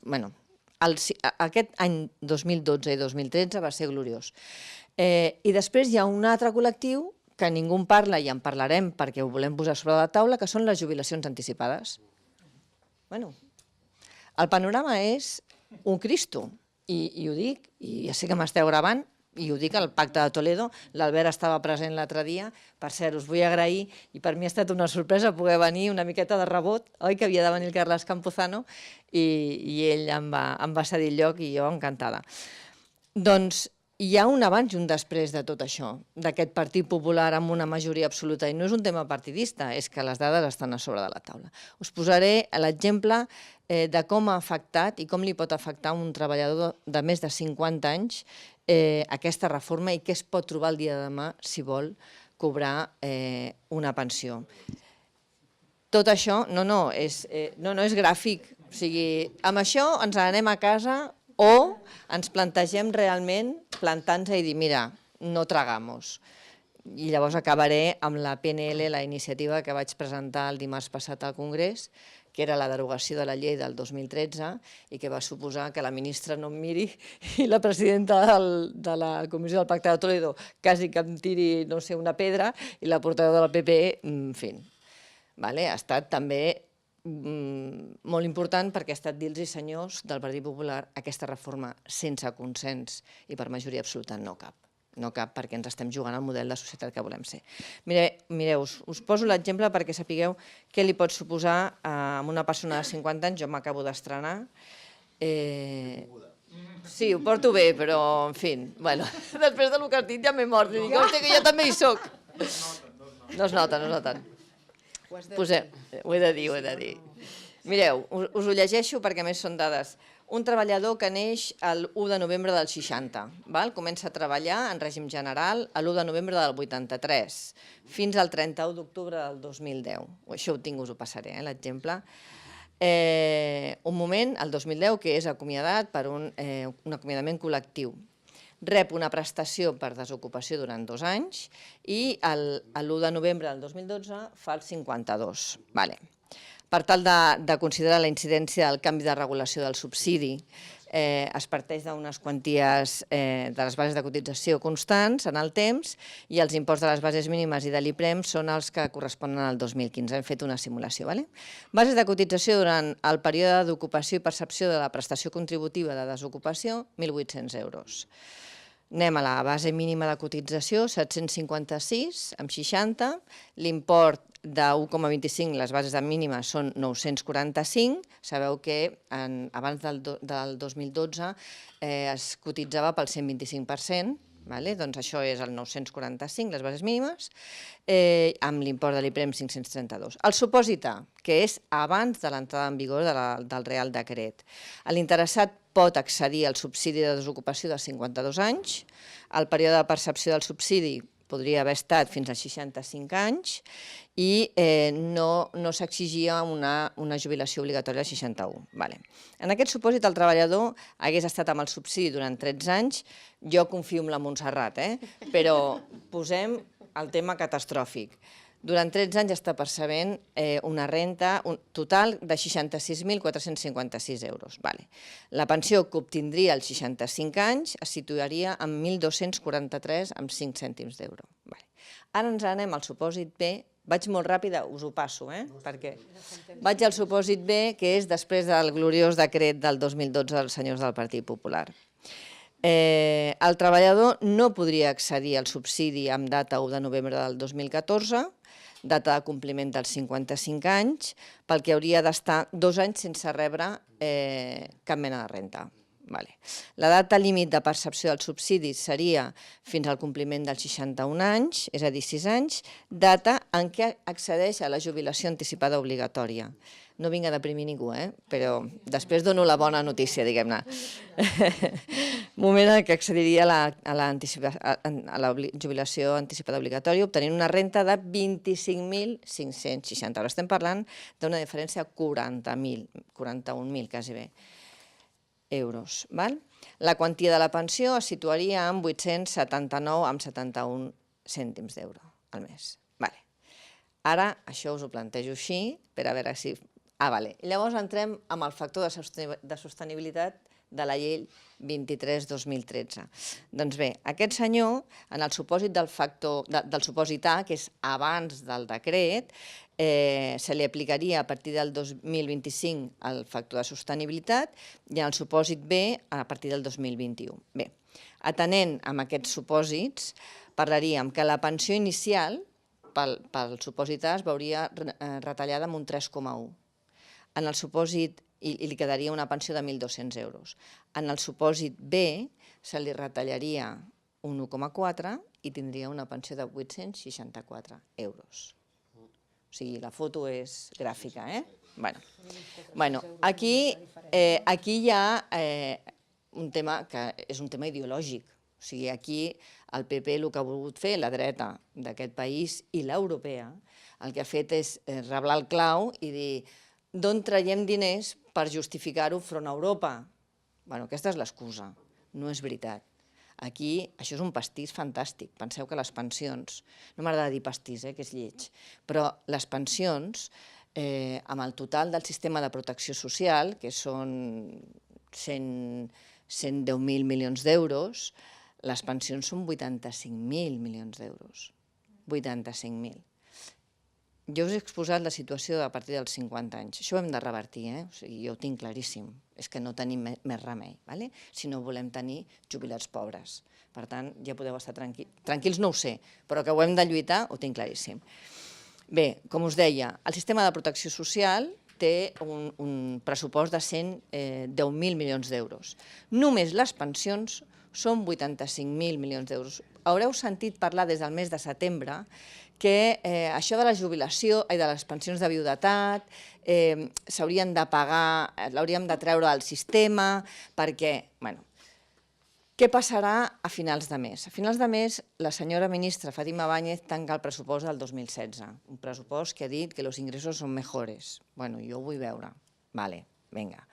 Aquest any 2012 i 2013 va ser gloriós. I després hi ha un altre col·lectiu que ningú en parla, i en parlarem perquè ho volem posar sobre la taula, que són les jubilacions anticipades. El panorama és un Cristo, i ho dic, i ja sé que m'esteu gravant, i ho dic al Pacte de Toledo, l'Albert estava present l'altre dia, per cert, us vull agrair, i per mi ha estat una sorpresa poder venir una miqueta de rebot, oi, que havia de venir el Carles Campuzano, i ell em va cedir el lloc i jo encantada. Doncs hi ha un abans i un després de tot això, d'aquest Partit Popular amb una majoria absoluta, i no és un tema partidista, és que les dades estan a sobre de la taula. Us posaré l'exemple de com ha afectat i com li pot afectar a un treballador de més de 50 anys aquesta reforma i què es pot trobar el dia de demà si vol cobrar una pensió. Tot això, no és gràfic, o sigui, amb això ens anem a casa o ens plantegem realment plantar-nos i dir, mira, no tragamos. I llavors acabaré amb la PNL, la iniciativa que vaig presentar el dimarts passat al Congrés, que era la derogació de la llei del 2013 i que va suposar que la ministra no em miri i la presidenta de la Comissió del Pacte de Toledo quasi que em tiri, no sé, una pedra, i la portaveu de la PP, en fi. Ha estat també molt important perquè ha estat dir-los, senyors del Partit Popular, aquesta reforma sense consens i per majoria absoluta no cap. No cap perquè ens estem jugant al model de societat que volem ser. Mireu, us poso l'exemple perquè sapigueu què li pot suposar a una persona de 50 anys. Jo m'acabo d'estrenar. Sí, ho porto bé, però, en fi, després del que has dit ja m'he mort. Dic, hòstia, que jo també hi soc. No es nota, no es nota. Ho he de dir. Mireu, us ho llegeixo perquè a més són dades. Un treballador que neix el 1 de novembre del 60, comença a treballar en règim general l'1 de novembre del 83, fins al 31 d'octubre del 2010. Això ho tinc, us ho passaré, l'exemple. Un moment, el 2010, que és acomiadat per un acomiadament col·lectiu. Rep una prestació per desocupació durant 2 anys i l'1 de novembre del 2012 fa el 52. Per tal de considerar la incidència del canvi de regulació del subsidi, es parteix d'unes quanties de les bases de cotització constants en el temps i els imports de les bases mínimes i de l'IPREM són els que corresponen al 2015. Hem fet una simulació. Bases de cotització durant el període d'ocupació i percepció de la prestació contributiva de desocupació, 1.800 euros. Anem a la base mínima de cotització, 756 amb 60, l'import de 1,25, les bases de mínima són 945, sabeu que abans del 2012 es cotitzava pel 125%, doncs això és el 945, les bases mínimes, amb l'import de l'IPREM 532. El supòsit A, que és abans de l'entrada en vigor del Real Decret. L'interessat pot accedir al subsidi de desocupació de 52 anys, el període de percepció del subsidi podria haver estat fins a 65 anys i no s'exigia una jubilació obligatòria de 61. En aquest supòsit, el treballador hagués estat amb el subsidi durant 13 anys. Jo confio en la Montserrat, però posem el tema catastròfic. Durant 13 anys està percebent una renta total de 66.456 euros. La pensió que obtindria als 65 anys es situaria en 1.243 amb 5 cèntims d'euro. Ara ens anem al supòsit B. Vaig molt ràpida, us ho passo, perquè vaig al supòsit B, que és després del gloriós decret del 2012 dels senyors del Partit Popular. El treballador no podria accedir al subsidi amb data 1 de novembre del 2014, data de compliment dels 55 anys, pel que hauria d'estar 2 anys sense rebre cap mena de renta. La data límit de percepció del subsidi seria fins al compliment dels 61 anys, és a dir, 6 anys, data en què accedeix a la jubilació anticipada obligatòria. No vinc a deprimir ningú, però després dono la bona notícia, diguem-ne. Moment en què accediria a la jubilació anticipada obligatòria, obtenint una renta de 25.560 euros. Estem parlant d'una diferència de 41.000, quasi bé, euros. La quantia de la pensió es situaria en 879 amb 71 cèntims d'euro al mes. Ara, això us ho plantejo així, per a veure si... Llavors entrem amb el factor de sostenibilitat de la llei 23/2013. Doncs bé, aquest senyor, en el supòsit del supòsit A, que és abans del decret, se li aplicaria a partir del 2025 el factor de sostenibilitat i en el supòsit B a partir del 2021. Bé, atenent amb aquests supòsits, parlaríem que la pensió inicial pel supòsit A es veuria retallada amb un 3,1. En el supòsit i li quedaria una pensió de 1.200 euros. En el supòsit B se li retallaria un 1,4 i tindria una pensió de 864 euros. O sigui, la foto és gràfica, Aquí hi ha un tema que és un tema ideològic. O sigui, aquí el PP el que ha volgut fer, la dreta d'aquest país i l'europea, el que ha fet és reblar el clau i dir d'on traiem diners per justificar-ho front a Europa. Aquesta és l'excusa, no és veritat. Aquí això és un pastís fantàstic. Penseu que les pensions, no m'agrada dir pastís, que és lleig, però les pensions, amb el total del sistema de protecció social, que són 110.000 milions d'euros, les pensions són 85.000 milions d'euros. 85.000. Jo us he exposat la situació a partir dels 50 anys. Això ho hem de revertir, o sigui, jo ho tinc claríssim. És que no tenim més remei, si no volem tenir jubilats pobres. Per tant, ja podeu estar tranquils. Tranquils no ho sé, però que ho hem de lluitar ho tinc claríssim. Bé, com us deia, el sistema de protecció social té un pressupost de 110.000 milions d'euros. Només les pensions són 85.000 milions d'euros. Haureu sentit parlar des del mes de setembre que això de la jubilació i de les pensions de viudetat s'haurien de pagar, l'hauríem de treure del sistema, perquè, bueno, què passarà a finals de mes? A finals de mes, la senyora ministra Fátima Báñez tanca el pressupost del 2016, un pressupost que ha dit que los ingressos són mejores. Bueno, jo ho vull veure. Vale, vinga.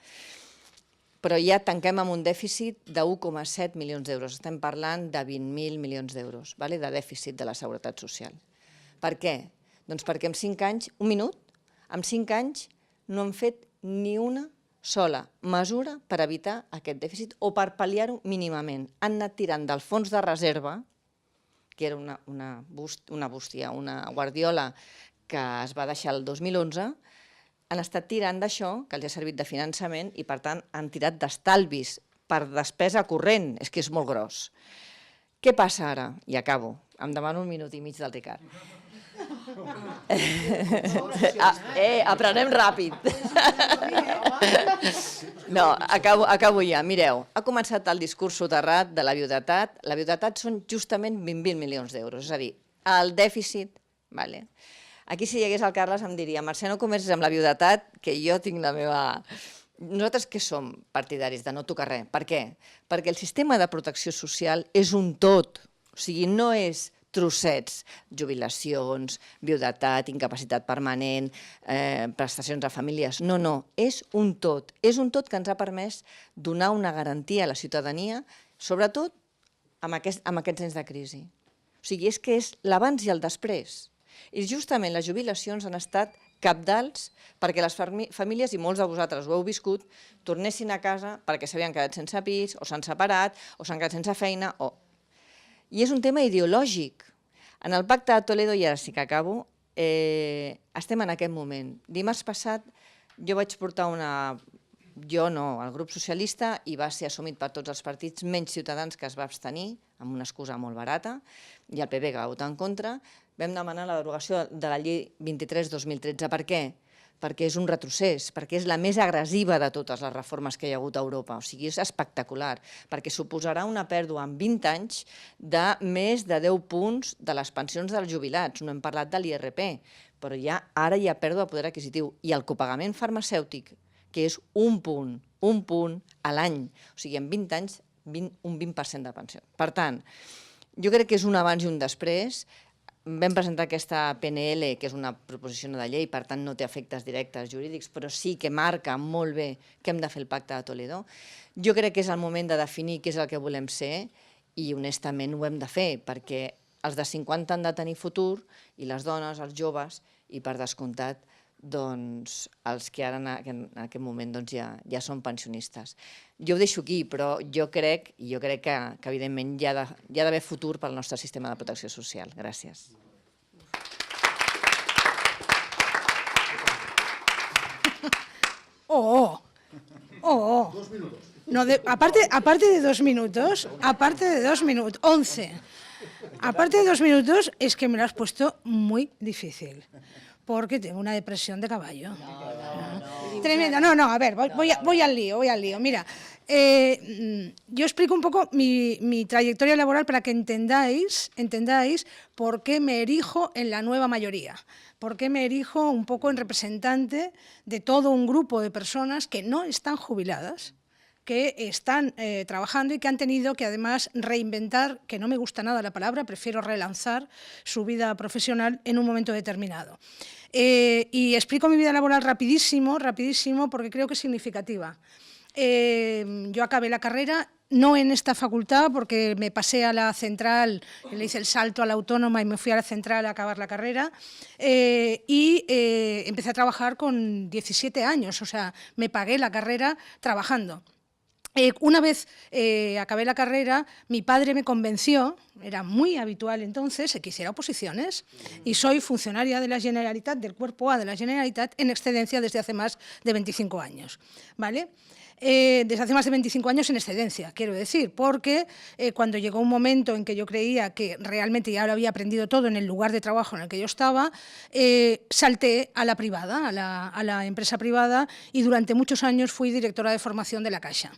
Però ja tanquem amb un dèficit de 1,7 milions d'euros. Estem parlant de 20.000 milions d'euros de dèficit de la Seguretat Social. Per què? Doncs perquè en 5 anys, un minut, en 5 anys no han fet ni una sola mesura per evitar aquest dèficit o per pal·liar-ho mínimament. Han anat tirant del fons de reserva, que era una bústia, una guardiola que es va deixar el 2011, han estat tirant d'això, que els ha servit de finançament, i per tant han tirat d'estalvis per despesa corrent, és que és molt gros. Què passa ara? I acabo, em demano 1 minut i mig del Ricard. Aprenem ràpid. No, acabo ja. Mireu, ha començat el discurs soterrat de la viudetat. La viudetat són justament 20.000 milions d'euros, és a dir, el dèficit. Aquí si hi hagués el Carles em diria, Mercè, no comencis amb la viudetat, que jo tinc la meva... Nosaltres que som partidaris de no tocar res. Per què? Perquè el sistema de protecció social és un tot. O sigui, no és trossets, jubilacions, viudetat, incapacitat permanent, prestacions a famílies. No, no, és un tot. És un tot que ens ha permès donar una garantia a la ciutadania, sobretot amb aquests anys de crisi. O sigui, és que és l'abans i el després. I justament les jubilacions han estat cabdals perquè les famílies, i molts de vosaltres ho heu viscut, tornessin a casa perquè s'havien quedat sense pis, o s'han separat, o s'han quedat sense feina, I és un tema ideològic. En el Pacte de Toledo, i ara sí que acabo, estem en aquest moment. Dimarts passat jo vaig portar el grup socialista, i va ser assumit per tots els partits, menys Ciutadans, que es va abstenir, amb una excusa molt barata, i el PP que va votar en contra, vam demanar la derogació de la llei 23/2013. Per què? Perquè és un retrocés, perquè és la més agressiva de totes les reformes que hi ha hagut a Europa. O sigui, és espectacular, perquè suposarà una pèrdua en 20 anys de més de 10 punts de les pensions dels jubilats. No hem parlat de l'IRP, però ara hi ha pèrdua de poder adquisitiu. I el copagament farmacèutic, que és un punt a l'any. O sigui, en 20 anys, un 20% de pensió. Per tant, jo crec que és un abans i un després. Vam presentar aquesta PNL, que és una proposició de llei, per tant no té efectes directes jurídics, però sí que marca molt bé que hem de fer el Pacte de Toledo. Jo crec que és el moment de definir què és el que volem ser i honestament ho hem de fer, perquè els de 50 han de tenir futur i les dones, els joves i per descomptat els que ara en aquest moment ja són pensionistes. Jo ho deixo aquí, però jo crec que evidentment hi ha d'haver futur pel nostre sistema de protecció social. Gràcies. No, aparte de 2 minutos, 11. Aparte de 2 minutos, es que me lo has puesto muy difícil. Porque tengo una depresión de caballo. Tremendo. No, a ver, voy al lío. Mira, yo explico un poco mi trayectoria laboral para que entendáis por qué me erijo en la nueva mayoría, por qué me erijo un poco en representante de todo un grupo de personas que no están jubiladas, que están trabajando y que han tenido que además reinventar, que no me gusta nada la palabra, prefiero relanzar su vida profesional en un momento determinado. Y explico mi vida laboral rapidísimo, porque creo que es significativa. Yo acabé la carrera no en esta facultad, porque me pasé a la central, le hice el salto a la autónoma y me fui a la central a acabar la carrera, y empecé a trabajar con 17 años, o sea, me pagué la carrera trabajando. Una vez acabé la carrera, mi padre me convenció, era muy habitual entonces, que hiciera oposiciones, y soy funcionaria de la Generalitat, del Cuerpo A de la Generalitat, en excedencia desde hace más de 25 años, ¿vale? Desde hace más de 25 años en excedencia, quiero decir, porque cuando llegó un momento en que yo creía que realmente ya lo había aprendido todo en el lugar de trabajo en el que yo estaba, salté a la privada, a la empresa privada, y durante muchos años fui directora de formación de la Caixa.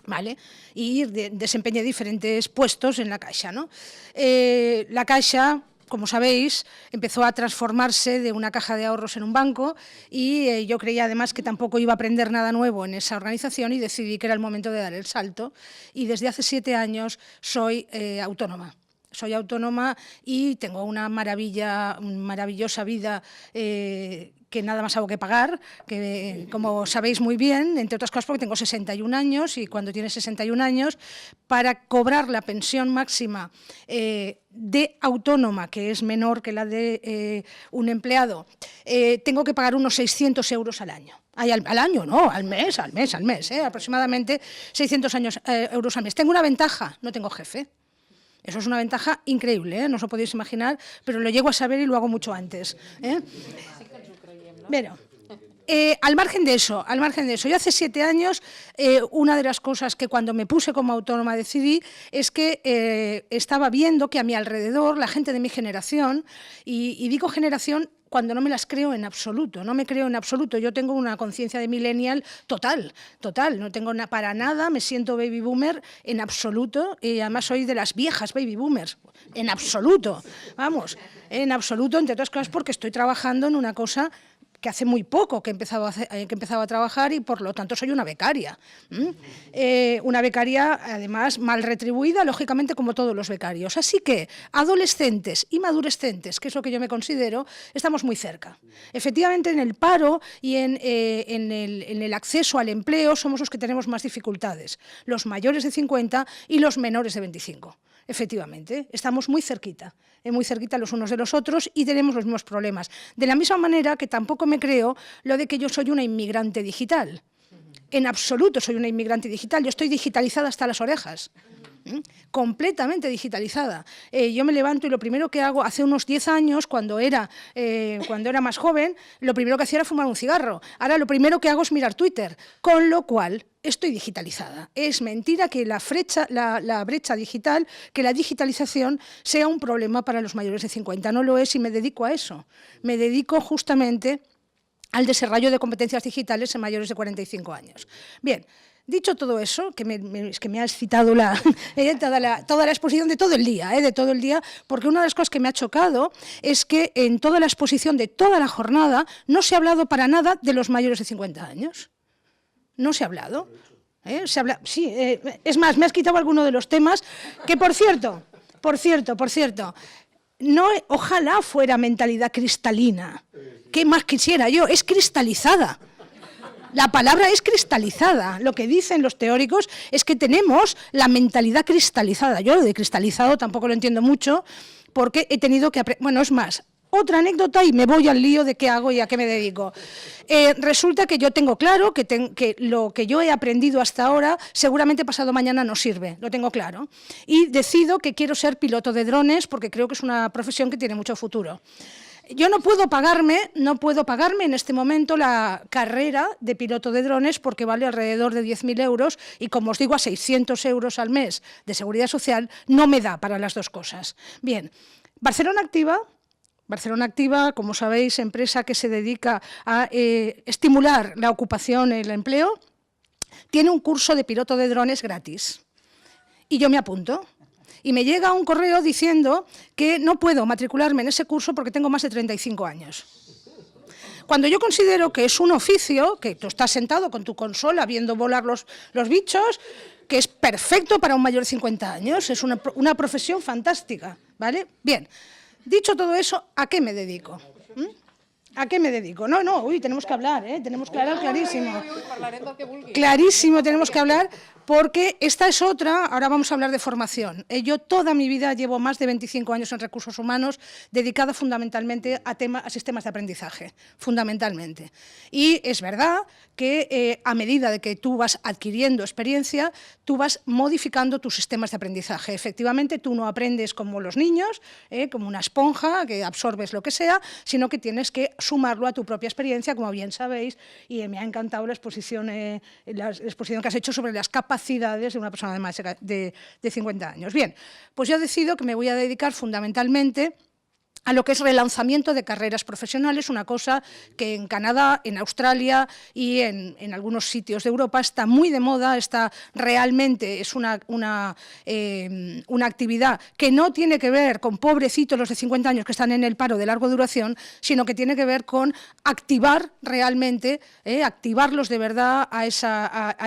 ¿Vale? Y desempeñé diferentes puestos en la Caixa, ¿no? La Caixa, como sabéis, empezó a transformarse de una caja de ahorros en un banco, y yo creía además que tampoco iba a aprender nada nuevo en esa organización, y decidí que era el momento de dar el salto, y desde hace 7 años soy autónoma. Soy autónoma y tengo una maravillosa vida que nada más hago que pagar, que como sabéis muy bien, entre otras cosas porque tengo 61 años, y cuando tienes 61 años, para cobrar la pensión máxima de autónoma, que es menor que la de un empleado, tengo que pagar unos 600 euros al año. Al año, no, al mes, aproximadamente 600 euros al mes. Tengo una ventaja, no tengo jefe. Eso es una ventaja increíble, no os lo podéis imaginar, pero lo llego a saber y lo hago mucho antes. Bueno, al margen de eso, yo hace 7 años, una de las cosas que cuando me puse como autónoma decidí es que estaba viendo que a mi alrededor, la gente de mi generación, y digo generación cuando no me las creo en absoluto, no me creo en absoluto. Yo tengo una conciencia de millennial total, no tengo para nada, me siento baby boomer en absoluto, y además soy de las viejas baby boomers, en absoluto, vamos, en absoluto, entre otras cosas porque estoy trabajando en una cosa que hace muy poco que he empezado a trabajar, y por lo tanto soy una becaria. Una becaria, además, mal retribuida, lógicamente, como todos los becarios. Así que adolescentes y madurescentes, que es lo que yo me considero, estamos muy cerca. Efectivamente, en el paro y en el acceso al empleo somos los que tenemos más dificultades, los mayores de 50 y los menores de 25. Efectivamente, estamos muy cerquita los unos de los otros, y tenemos los mismos problemas. De la misma manera que tampoco me creo lo de que yo soy una inmigrante digital. En absoluto soy una inmigrante digital, yo estoy digitalizada hasta las orejas. Completamente digitalizada. Yo me levanto y lo primero que hago, hace unos 10 años, cuando era más joven, lo primero que hacía era fumar un cigarro. Ahora lo primero que hago es mirar Twitter, con lo cual estoy digitalizada. Es mentira que la brecha digital, que la digitalización sea un problema para los mayores de 50. No lo es, y me dedico a eso. Me dedico justamente al desarrollo de competencias digitales en mayores de 45 años. Bien. Dicho todo eso, es que me ha excitado toda la exposición de todo el día, porque una de las cosas que me ha chocado es que en toda la exposición de toda la jornada no se ha hablado para nada de los mayores de 50 años. No se ha hablado. Es más, me has quitado alguno de los temas que, por cierto, no, ojalá fuera mentalidad cristalina. ¿Qué más quisiera yo? Es cristalizada. La palabra es cristalizada. Lo que dicen los teóricos es que tenemos la mentalidad cristalizada. Yo lo de cristalizado tampoco lo entiendo mucho, porque he tenido que aprender. Bueno, es más, otra anécdota y me voy al lío de qué hago y a qué me dedico. Resulta que yo tengo claro que lo que yo he aprendido hasta ahora seguramente pasado mañana no sirve, lo tengo claro. Y decido que quiero ser piloto de drones porque creo que es una profesión que tiene mucho futuro. Yo no puedo pagarme en este momento la carrera de piloto de drones porque vale alrededor de 10.000 euros y, como os digo, a 600 euros al mes de Seguridad Social no me da para las dos cosas. Bien, Barcelona Activa, como sabéis, empresa que se dedica a estimular la ocupación y el empleo, tiene un curso de piloto de drones gratis. Y yo me apunto. Y me llega un correo diciendo que no puedo matricularme en ese curso porque tengo más de 35 años. Cuando yo considero que es un oficio, que tú estás sentado con tu consola viendo volar los bichos, que es perfecto para un mayor de 50 años, es una profesión fantástica, ¿vale? Bien, dicho todo eso, ¿a qué me dedico? ¿A qué me dedico? Tenemos que hablar, tenemos que hablar clarísimo. Clarísimo, tenemos que hablar Porque esta es otra, ahora vamos a hablar de formación. Yo toda mi vida llevo más de 25 años en recursos humanos dedicada fundamentalmente a sistemas de aprendizaje, fundamentalmente. Y es verdad que a medida de que tú vas adquiriendo experiencia, tú vas modificando tus sistemas de aprendizaje. Efectivamente, tú no aprendes como los niños, como una esponja, que absorbes lo que sea, sino que tienes que sumarlo a tu propia experiencia, como bien sabéis, y me ha encantado la exposición que has hecho sobre las capacidades de una persona de más de 50 años. Bien, pues yo decido que me voy a dedicar fundamentalmente a lo que es relanzamiento de carreras profesionales, una cosa que en Canadá, en Australia y en algunos sitios de Europa está muy de moda, realmente es una actividad que no tiene que ver con pobrecitos los de 50 años que están en el paro de larga duración, sino que tiene que ver con activar realmente, activarlos de verdad a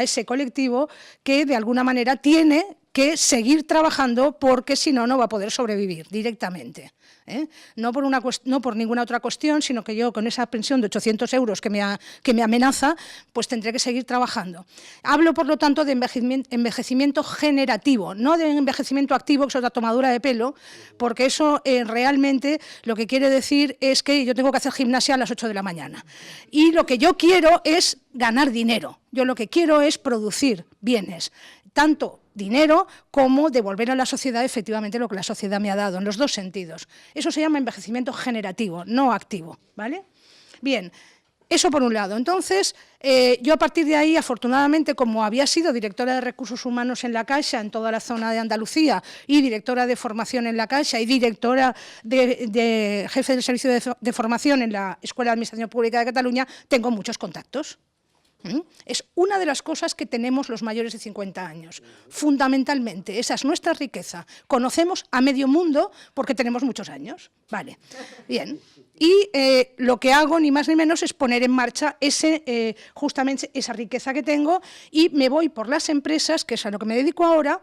ese colectivo que de alguna manera tiene que seguir trabajando porque si no, no va a poder sobrevivir directamente. No por ninguna otra cuestión, sino que yo con esa pensión de 800 euros que me amenaza, pues tendré que seguir trabajando. Hablo, por lo tanto, de envejecimiento generativo, no de envejecimiento activo, que es otra tomadura de pelo, porque eso realmente lo que quiere decir es que yo tengo que hacer gimnasia a las 8 de la mañana. Y lo que yo quiero es ganar dinero. Yo lo que quiero es producir bienes, tanto dinero como devolver a la sociedad efectivamente lo que la sociedad me ha dado, en los dos sentidos. Eso se llama envejecimiento generativo, no activo, ¿vale? Bien, eso por un lado. Entonces, yo a partir de ahí, afortunadamente, como había sido directora de recursos humanos en la Caixa, en toda la zona de Andalucía, y directora de formación en la Caixa, y directora de jefe del servicio de formación en la Escuela de Administración Pública de Cataluña, tengo muchos contactos. Es una de las cosas que tenemos los mayores de 50 años. Fundamentalmente, esa es nuestra riqueza. Conocemos a medio mundo porque tenemos muchos años. Vale, bien. Y lo que hago, ni más ni menos, es poner en marcha justamente esa riqueza que tengo y me voy por las empresas, que es a lo que me dedico ahora,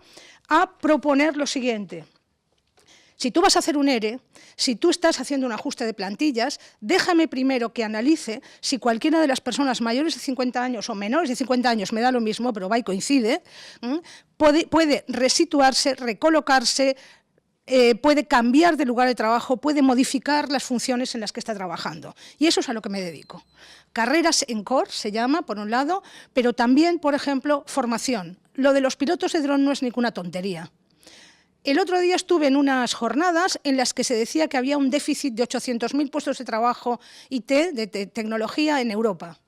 a proponer lo siguiente. Si tú vas a hacer un ERE, si tú estás haciendo un ajuste de plantillas, déjame primero que analice si cualquiera de las personas mayores de 50 años o menores de 50 años, me da lo mismo, pero va y coincide, puede resituarse, recolocarse, puede cambiar de lugar de trabajo, puede modificar las funciones en las que está trabajando. Y eso es a lo que me dedico. Carreras en core se llama, por un lado, pero también, por ejemplo, formación. Lo de los pilotos de dron no es ninguna tontería. El otro día estuve en unas jornadas en las que se decía que había un déficit de 800.000 puestos de trabajo IT, de tecnología, en Europa.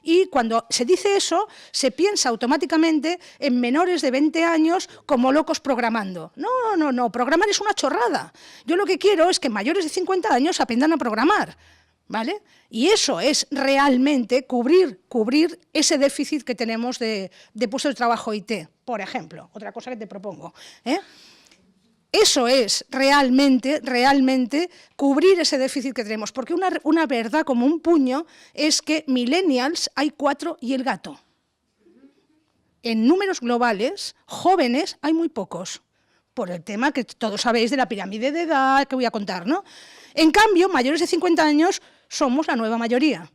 Y cuando se dice eso, se piensa automáticamente en menores de 20 años como locos programando. No, programar es una chorrada. Yo lo que quiero es que mayores de 50 años aprendan a programar, ¿vale? Y eso es realmente cubrir ese déficit que tenemos de puestos de trabajo IT, por ejemplo. Otra cosa que te propongo, Eso es realmente cubrir ese déficit que tenemos, porque una verdad como un puño es que millennials hay 4 y el gato. En números globales, jóvenes hay muy pocos, por el tema que todos sabéis de la pirámide de edad que voy a contar, ¿no? En cambio, mayores de 50 años somos la nueva mayoría.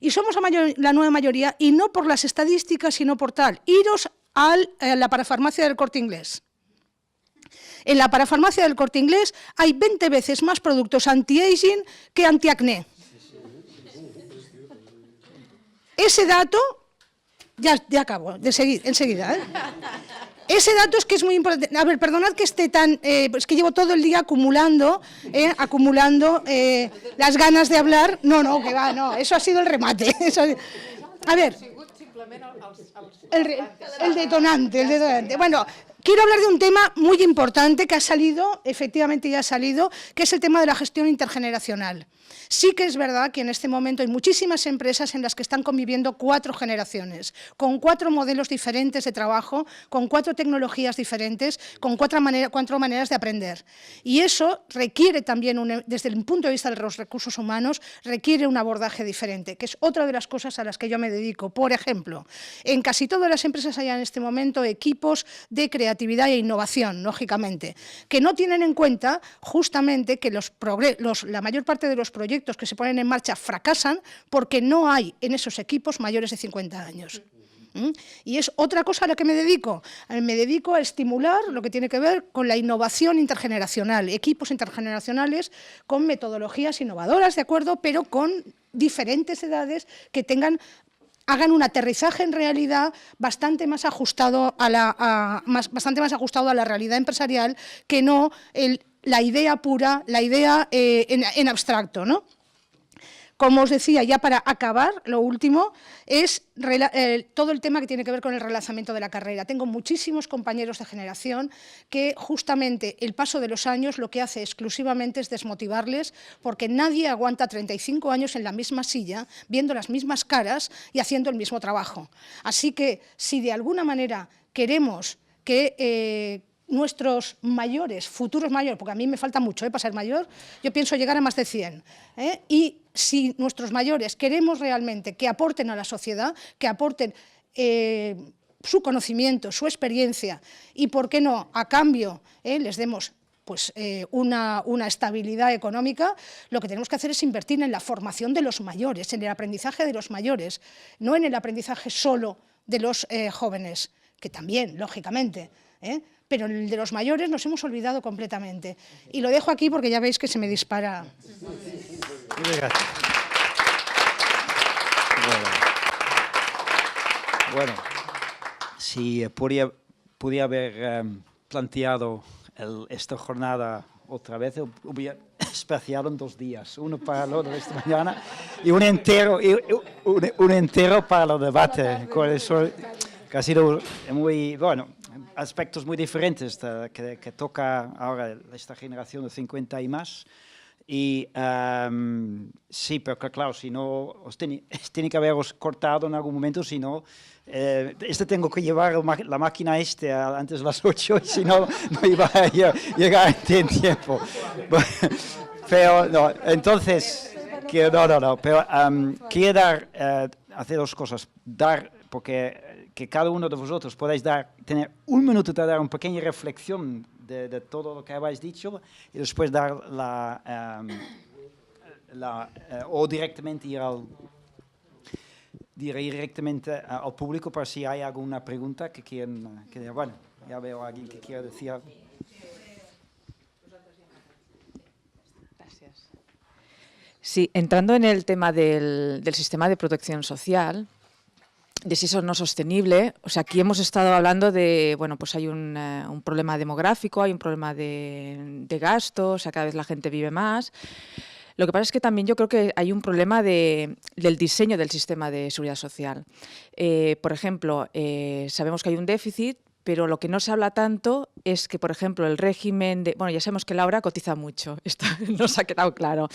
Y somos la nueva mayoría, y no por las estadísticas, sino por tal. Iros a la parafarmacia del Corte Inglés. En la parafarmacia del Corte Inglés hay 20 veces más productos anti-aging que anti-acné. Ese dato, ya acabo, enseguida. Ese dato es que es muy importante. A ver, perdonad que esté tan... es que llevo todo el día acumulando las ganas de hablar. No, que va, no, eso ha sido el remate. A ver, el detonante. Bueno, quiero hablar de un tema muy importante que ha salido, efectivamente ya ha salido, que es el tema de la gestión intergeneracional. Sí que es verdad que en este momento hay muchísimas empresas en las que están conviviendo 4 generaciones, con 4 modelos diferentes de trabajo, con 4 tecnologías diferentes, con 4 maneras de aprender. Y eso requiere también, desde el punto de vista de los recursos humanos, requiere un abordaje diferente, que es otra de las cosas a las que yo me dedico. Por ejemplo, en casi todas las empresas hay en este momento equipos de creatividad e innovación, lógicamente, que no tienen en cuenta justamente que la mayor parte de los proyectos que se ponen en marcha fracasan porque no hay en esos equipos mayores de 50 años. Y es otra cosa a la que me dedico. Me dedico a estimular lo que tiene que ver con la innovación intergeneracional, equipos intergeneracionales con metodologías innovadoras, ¿de acuerdo? Pero con diferentes edades que hagan un aterrizaje en realidad bastante más ajustado a la realidad empresarial que no la idea pura, la idea en abstracto, ¿no? Como os decía, ya para acabar, lo último es todo el tema que tiene que ver con el relanzamiento de la carrera. Tengo muchísimos compañeros de generación que justamente el paso de los años lo que hace exclusivamente es desmotivarles, porque nadie aguanta 35 años en la misma silla, viendo las mismas caras y haciendo el mismo trabajo. Así que si de alguna manera queremos que nuestros mayores, futuros mayores, porque a mí me falta mucho para ser mayor, yo pienso llegar a más de 100, y si nuestros mayores queremos realmente que aporten a la sociedad, que aporten su conocimiento, su experiencia, y por qué no, a cambio, les demos pues, una estabilidad económica, lo que tenemos que hacer es invertir en la formación de los mayores, en el aprendizaje de los mayores, no en el aprendizaje solo de los jóvenes, que también, lógicamente, pero el de los mayores nos hemos olvidado completamente. Y lo dejo aquí porque ya veis que se me dispara. Bueno, si podía haber planteado esta jornada otra vez, hubiera especiado en 2 días, uno para lo de esta mañana y un entero para el debate, que ha sido muy, bueno, aspectos muy diferentes que toca ahora esta generación de 50 y más. Y sí, pero claro, si no, tiene que haberos cortado en algún momento, si no, tengo que llevar la máquina antes de las 8, y si no, no iba a llegar en tiempo. Pero no, entonces, pero quiero hacer 2 cosas. Porque que cada uno de vosotros podáis tener 1 minuto de dar una pequeña reflexión de todo lo que habéis dicho, y después dar o directamente ir directamente al público para si hay alguna pregunta que quieran. Bueno, ya veo a alguien que quiera decir algo. Gracias. Sí, entrando en el tema del sistema de protección social, de si eso no es sostenible, o sea, aquí hemos estado hablando de, bueno, pues hay un problema demográfico, hay un problema de gasto, o sea, cada vez la gente vive más. Lo que pasa es que también yo creo que hay un problema del diseño del sistema de seguridad social. Por ejemplo, sabemos que hay un déficit, pero lo que no se habla tanto es que, por ejemplo, el régimen de... Bueno, ya sabemos que Laura cotiza mucho, esto nos ha quedado claro,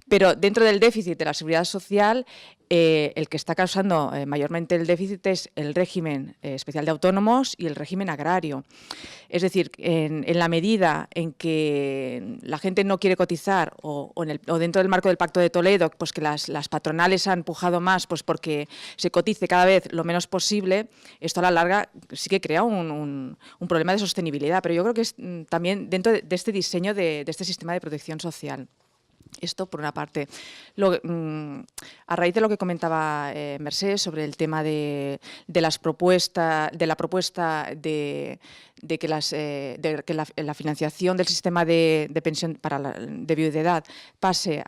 pero dentro del déficit de la seguridad social, el que está causando mayormente el déficit es el régimen especial de autónomos y el régimen agrario. Es decir, en la medida en que la gente no quiere cotizar o dentro del marco del Pacto de Toledo, pues que las patronales han empujado más pues porque se cotice cada vez lo menos posible, esto a la larga sí que crea un problema de sostenibilidad, pero yo creo que es también dentro de este diseño de este sistema de protección social. Esto por una parte. A raíz de lo que comentaba Mercedes sobre el tema de la propuesta de que la financiación del sistema de pensión de viudedad pase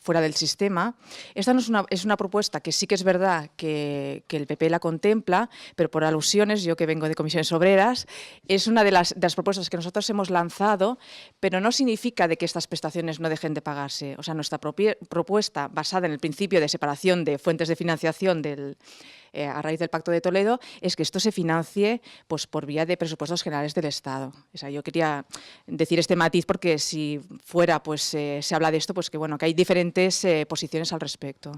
fuera del sistema, esta no es una propuesta que sí que es verdad que el PP la contempla, pero por alusiones, yo que vengo de comisiones obreras, es una de las propuestas que nosotros hemos lanzado, pero no significa de que estas prestaciones no dejen de pagarse. O sea, nuestra propuesta, basada en el principio de separación de fuentes de financiación a raíz del Pacto de Toledo, es que esto se financie pues, por vía de presupuestos generales del Estado. O sea, yo quería decir este matiz porque si fuera, pues se habla de esto, pues que bueno, que hay diferentes posiciones al respecto.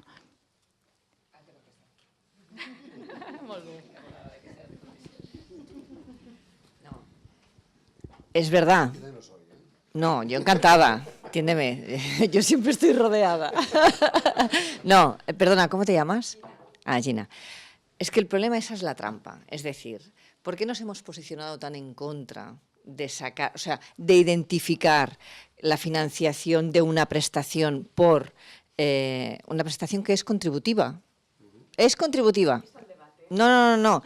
Es verdad. No, yo encantada. Entiéndeme, yo siempre estoy rodeada. No, perdona, ¿cómo te llamas? Ah, Gina. Es que el problema, esa es la trampa. Es decir, ¿por qué nos hemos posicionado tan en contra de sacar, o sea, de identificar la financiación de una prestación por una prestación que es contributiva? Es contributiva. No.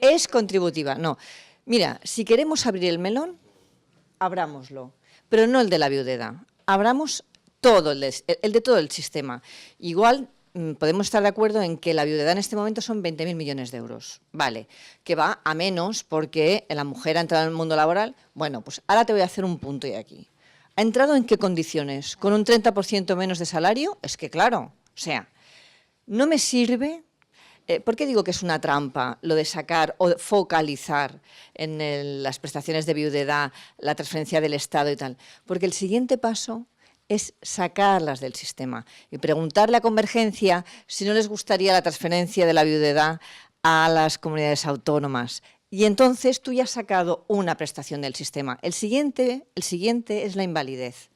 Es contributiva, no. Mira, si queremos abrir el melón, abrámoslo, pero no el de la viudedad. Abramos todo, el de todo el sistema. Igual podemos estar de acuerdo en que la viudedad en este momento son 20.000 millones de euros. Vale, que va a menos porque la mujer ha entrado en el mundo laboral. Bueno, pues ahora te voy a hacer un punto y aquí. ¿Ha entrado en qué condiciones? ¿Con un 30% menos de salario? Es que claro, o sea, no me sirve. ¿Por qué digo que es una trampa lo de sacar o focalizar en las prestaciones de viudedad, la transferencia del Estado y tal? Porque el siguiente paso es sacarlas del sistema y preguntarle a Convergencia si no les gustaría la transferencia de la viudedad a las comunidades autónomas. Y entonces tú ya has sacado una prestación del sistema. El siguiente es la invalidez.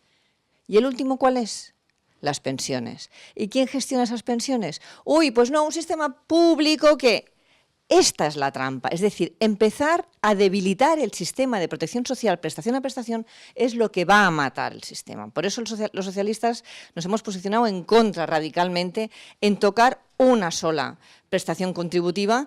¿Y el último cuál es? Las pensiones. ¿Y quién gestiona esas pensiones? Uy, pues no, un sistema público que... Esta es la trampa, es decir, empezar a debilitar el sistema de protección social, prestación a prestación, es lo que va a matar el sistema. Por eso los socialistas nos hemos posicionado en contra radicalmente en tocar una sola prestación contributiva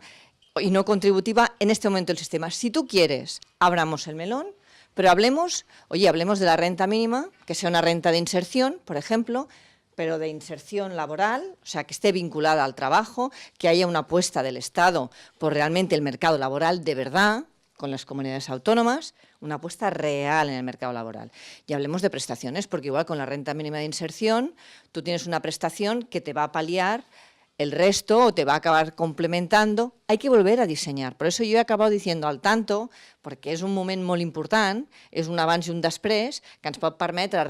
y no contributiva en este momento del sistema. Si tú quieres, abramos el melón, pero hablemos de la renta mínima, que sea una renta de inserción, por ejemplo, pero de inserción laboral, o sea, que esté vinculada al trabajo, que haya una apuesta del Estado por realmente el mercado laboral de verdad, con las comunidades autónomas, una apuesta real en el mercado laboral. Y hablemos de prestaciones, porque igual con la renta mínima de inserción, tú tienes una prestación que te va a paliar el resto o te va a acabar complementando. Hay que volver a diseñar. Por eso yo he acabado diciendo al tanto, perquè és un moment molt important, és un abans i un després, que ens pot permetre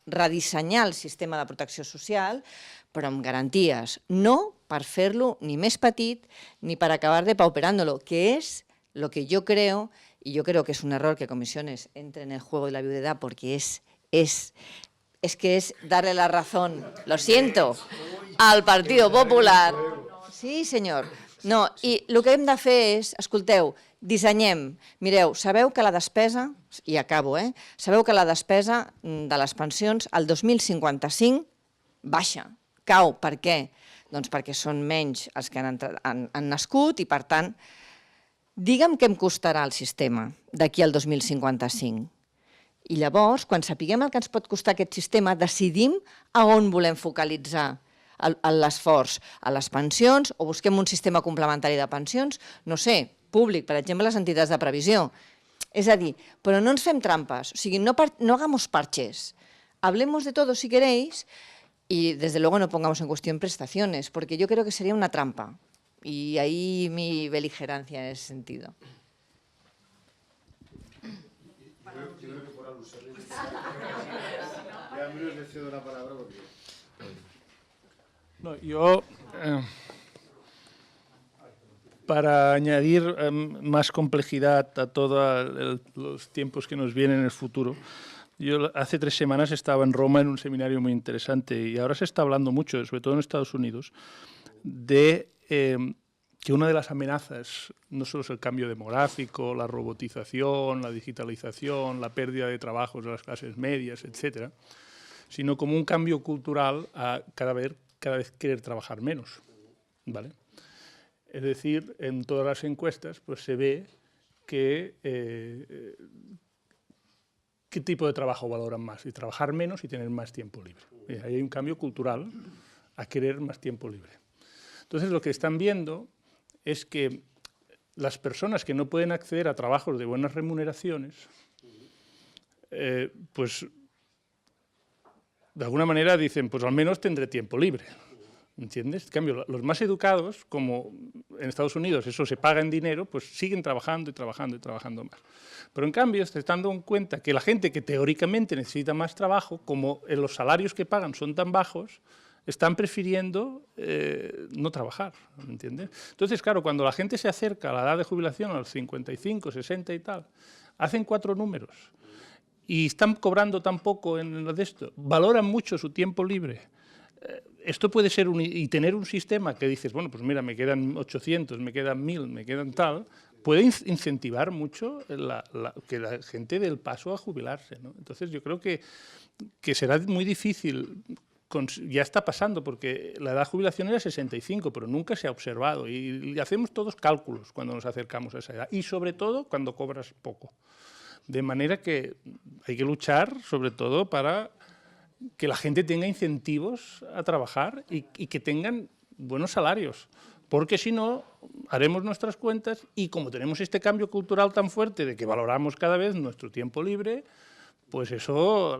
redissenyar el sistema de protecció social, però amb garanties, no per fer-lo ni més petit ni per acabar depauperándolo, que es lo que yo creo, y yo creo que es un error que Comisiones entre en el juego de la viudedad porque es que es darle la razón, lo siento, al Partido Popular. Sí, senyor. No, i el que hem de fer és, escolteu, dissenyem. Mireu, sabeu que la despesa, i acabo, sabeu que la despesa de les pensions al 2055 baixa, cau. Per què? Doncs perquè són menys els que han nascut i, per tant, digue'm què em costarà el sistema d'aquí al 2055. I llavors, quan sapiguem el que ens pot costar aquest sistema, decidim a on volem focalitzar l'esforç, a les pensions, o busquem un sistema complementari de pensions, no sé, públic, per exemple, les entitats de previsió. És a dir, però no ens fem trampes, o sigui, no hagamos parches, hablemos de todo si queréis y desde luego no pongamos en cuestión prestaciones, porque yo creo que sería una trampa y ahí mi beligerancia en ese sentido. No, yo, para añadir más complejidad a todos los tiempos que nos vienen en el futuro, yo hace 3 semanas estaba en Roma en un seminario muy interesante y ahora se está hablando mucho, sobre todo en Estados Unidos, de que una de las amenazas no solo es el cambio demográfico, la robotización, la digitalización, la pérdida de trabajos de las clases medias, etcétera, sino como un cambio cultural a cada vez querer trabajar menos, ¿vale? Es decir, en todas las encuestas pues se ve que qué tipo de trabajo valoran más, y trabajar menos y tener más tiempo libre. Ahí hay un cambio cultural a querer más tiempo libre. Entonces, lo que están viendo es que las personas que no pueden acceder a trabajos de buenas remuneraciones, pues de alguna manera dicen, pues al menos tendré tiempo libre, ¿entiendes? En cambio, los más educados, como en Estados Unidos eso se paga en dinero, pues siguen trabajando y trabajando y trabajando más. Pero en cambio, se están dando cuenta que la gente que teóricamente necesita más trabajo, como los salarios que pagan son tan bajos, están prefiriendo no trabajar, ¿entiendes? Entonces, claro, cuando la gente se acerca a la edad de jubilación, a los 55, 60 y tal, hacen 4 números y están cobrando tan poco en lo de esto, valoran mucho su tiempo libre. Esto puede ser y tener un sistema que dices, bueno, pues mira, me quedan 800, me quedan 1000, me quedan tal, puede incentivar mucho que la gente dé el paso a jubilarse, ¿no? Entonces yo creo que será muy difícil ya está pasando, porque la edad de jubilación era 65, pero nunca se ha observado. Y hacemos todos cálculos cuando nos acercamos a esa edad. Y sobre todo cuando cobras poco. De manera que hay que luchar, sobre todo, para que la gente tenga incentivos a trabajar y que tengan buenos salarios. Porque si no, haremos nuestras cuentas y como tenemos este cambio cultural tan fuerte de que valoramos cada vez nuestro tiempo libre, pues eso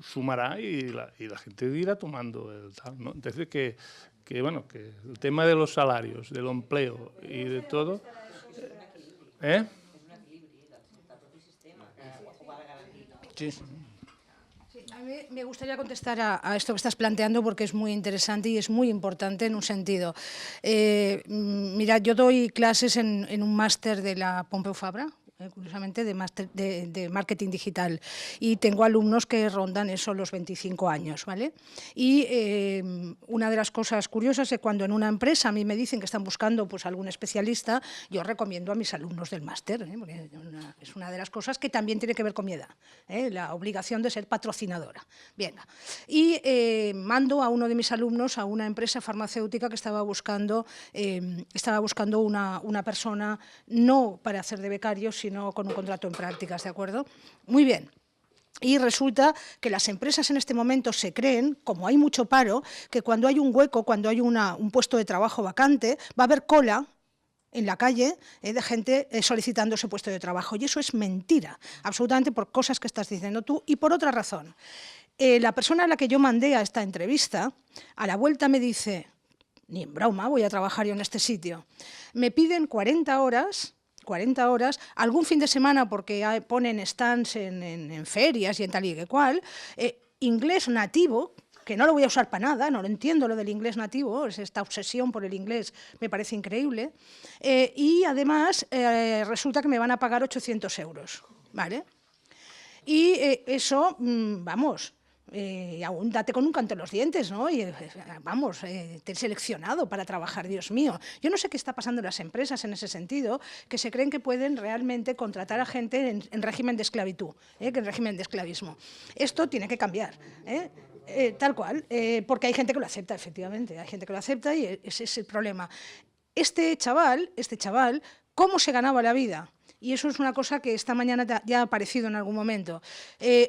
sumará y la gente irá tomando el tal, ¿no? Entonces, que el tema de los salarios, del empleo y de todo... Sí. A mí me gustaría contestar a esto que estás planteando porque es muy interesante y es muy importante en un sentido. Mira, yo doy clases en un máster de la Pompeu Fabra, curiosamente, de marketing digital, y tengo alumnos que rondan eso los 25 años, ¿vale? Y una de las cosas curiosas es cuando en una empresa a mí me dicen que están buscando pues algún especialista, yo recomiendo a mis alumnos del máster, porque es una de las cosas que también tiene que ver con mi edad, la obligación de ser patrocinadora. Bien, y mando a uno de mis alumnos a una empresa farmacéutica que estaba buscando una persona no para hacer de becario, sino con un contrato en prácticas, ¿de acuerdo? Muy bien. Y resulta que las empresas en este momento se creen, como hay mucho paro, que cuando hay un hueco, cuando hay un puesto de trabajo vacante, va a haber cola en la calle de gente solicitando ese puesto de trabajo. Y eso es mentira, absolutamente por cosas que estás diciendo tú y por otra razón. La persona a la que yo mandé a esta entrevista, a la vuelta me dice, ni en broma voy a trabajar yo en este sitio. Me piden 40 horas, algún fin de semana porque ponen stands en ferias y en tal y que cual, inglés nativo, que no lo voy a usar para nada, no lo entiendo lo del inglés nativo, esta obsesión por el inglés me parece increíble, y además resulta que me van a pagar 800 euros, ¿vale? Y eso, vamos... aún date con un canto en los dientes, ¿no? Y vamos, te he seleccionado para trabajar, Dios mío. Yo no sé qué está pasando en las empresas en ese sentido, que se creen que pueden realmente contratar a gente en régimen de esclavitud, que en régimen de esclavismo. Esto tiene que cambiar, tal cual, porque hay gente que lo acepta, efectivamente, hay gente que lo acepta y ese es el problema. Este chaval, ¿cómo se ganaba la vida? Y eso es una cosa que esta mañana ya ha aparecido en algún momento.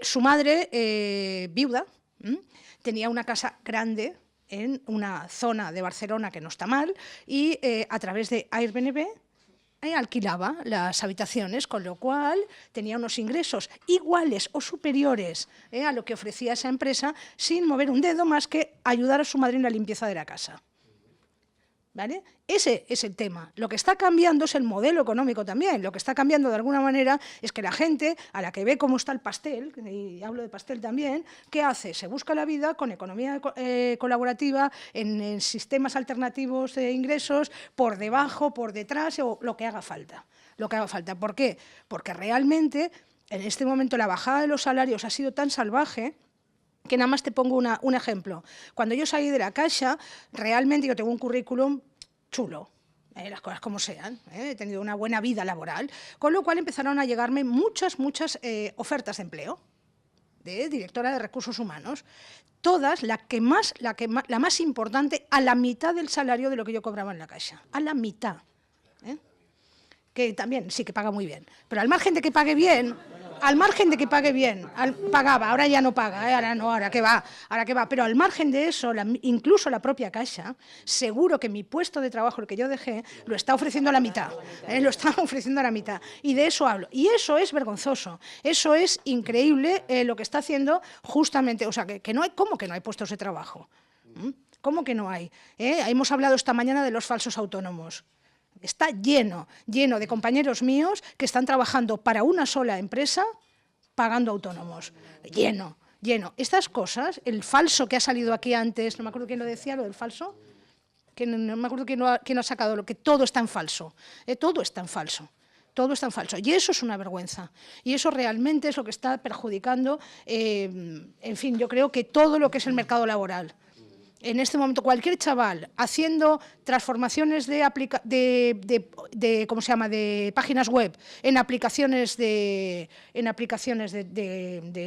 Su madre, viuda, tenía una casa grande en una zona de Barcelona que no está mal y a través de Airbnb alquilaba las habitaciones, con lo cual tenía unos ingresos iguales o superiores a lo que ofrecía esa empresa sin mover un dedo más que ayudar a su madre en la limpieza de la casa. ¿Vale? Ese es el tema. Lo que está cambiando es el modelo económico también. Lo que está cambiando de alguna manera es que la gente, a la que ve cómo está el pastel, y hablo de pastel también, ¿qué hace? Se busca la vida con economía colaborativa, en sistemas alternativos de ingresos, por debajo, por detrás, o lo que haga falta. ¿Por qué? Porque realmente en este momento la bajada de los salarios ha sido tan salvaje que nada más te pongo un ejemplo. Cuando yo salí de la Caixa, realmente yo tengo un currículum chulo, las cosas como sean, he tenido una buena vida laboral, con lo cual empezaron a llegarme muchas ofertas de empleo, de directora de recursos humanos, todas, la más importante, a la mitad del salario de lo que yo cobraba en la Caixa, a la mitad, que también sí que paga muy bien, pero al margen de que pague bien, pagaba, ahora ya no paga, ahora qué va, pero al margen de eso, incluso la propia Caixa, seguro que mi puesto de trabajo, el que yo dejé, lo está ofreciendo a la mitad, y de eso hablo, y eso es vergonzoso, eso es increíble lo que está haciendo justamente, o sea, que no hay, ¿cómo que no hay puestos de trabajo? ¿Cómo que no hay? Hemos hablado esta mañana de los falsos autónomos. Está lleno de compañeros míos que están trabajando para una sola empresa pagando autónomos. Lleno. Estas cosas, el falso que ha salido aquí antes, no me acuerdo quién lo decía, lo del falso, que no me acuerdo quién lo ha sacado, lo que todo está en falso. Todo está en falso. Y eso es una vergüenza. Y eso realmente es lo que está perjudicando, en fin, yo creo que todo lo que es el mercado laboral. en este momento cualquier chaval haciendo transformaciones de ¿cómo se llama?, de páginas web en aplicaciones de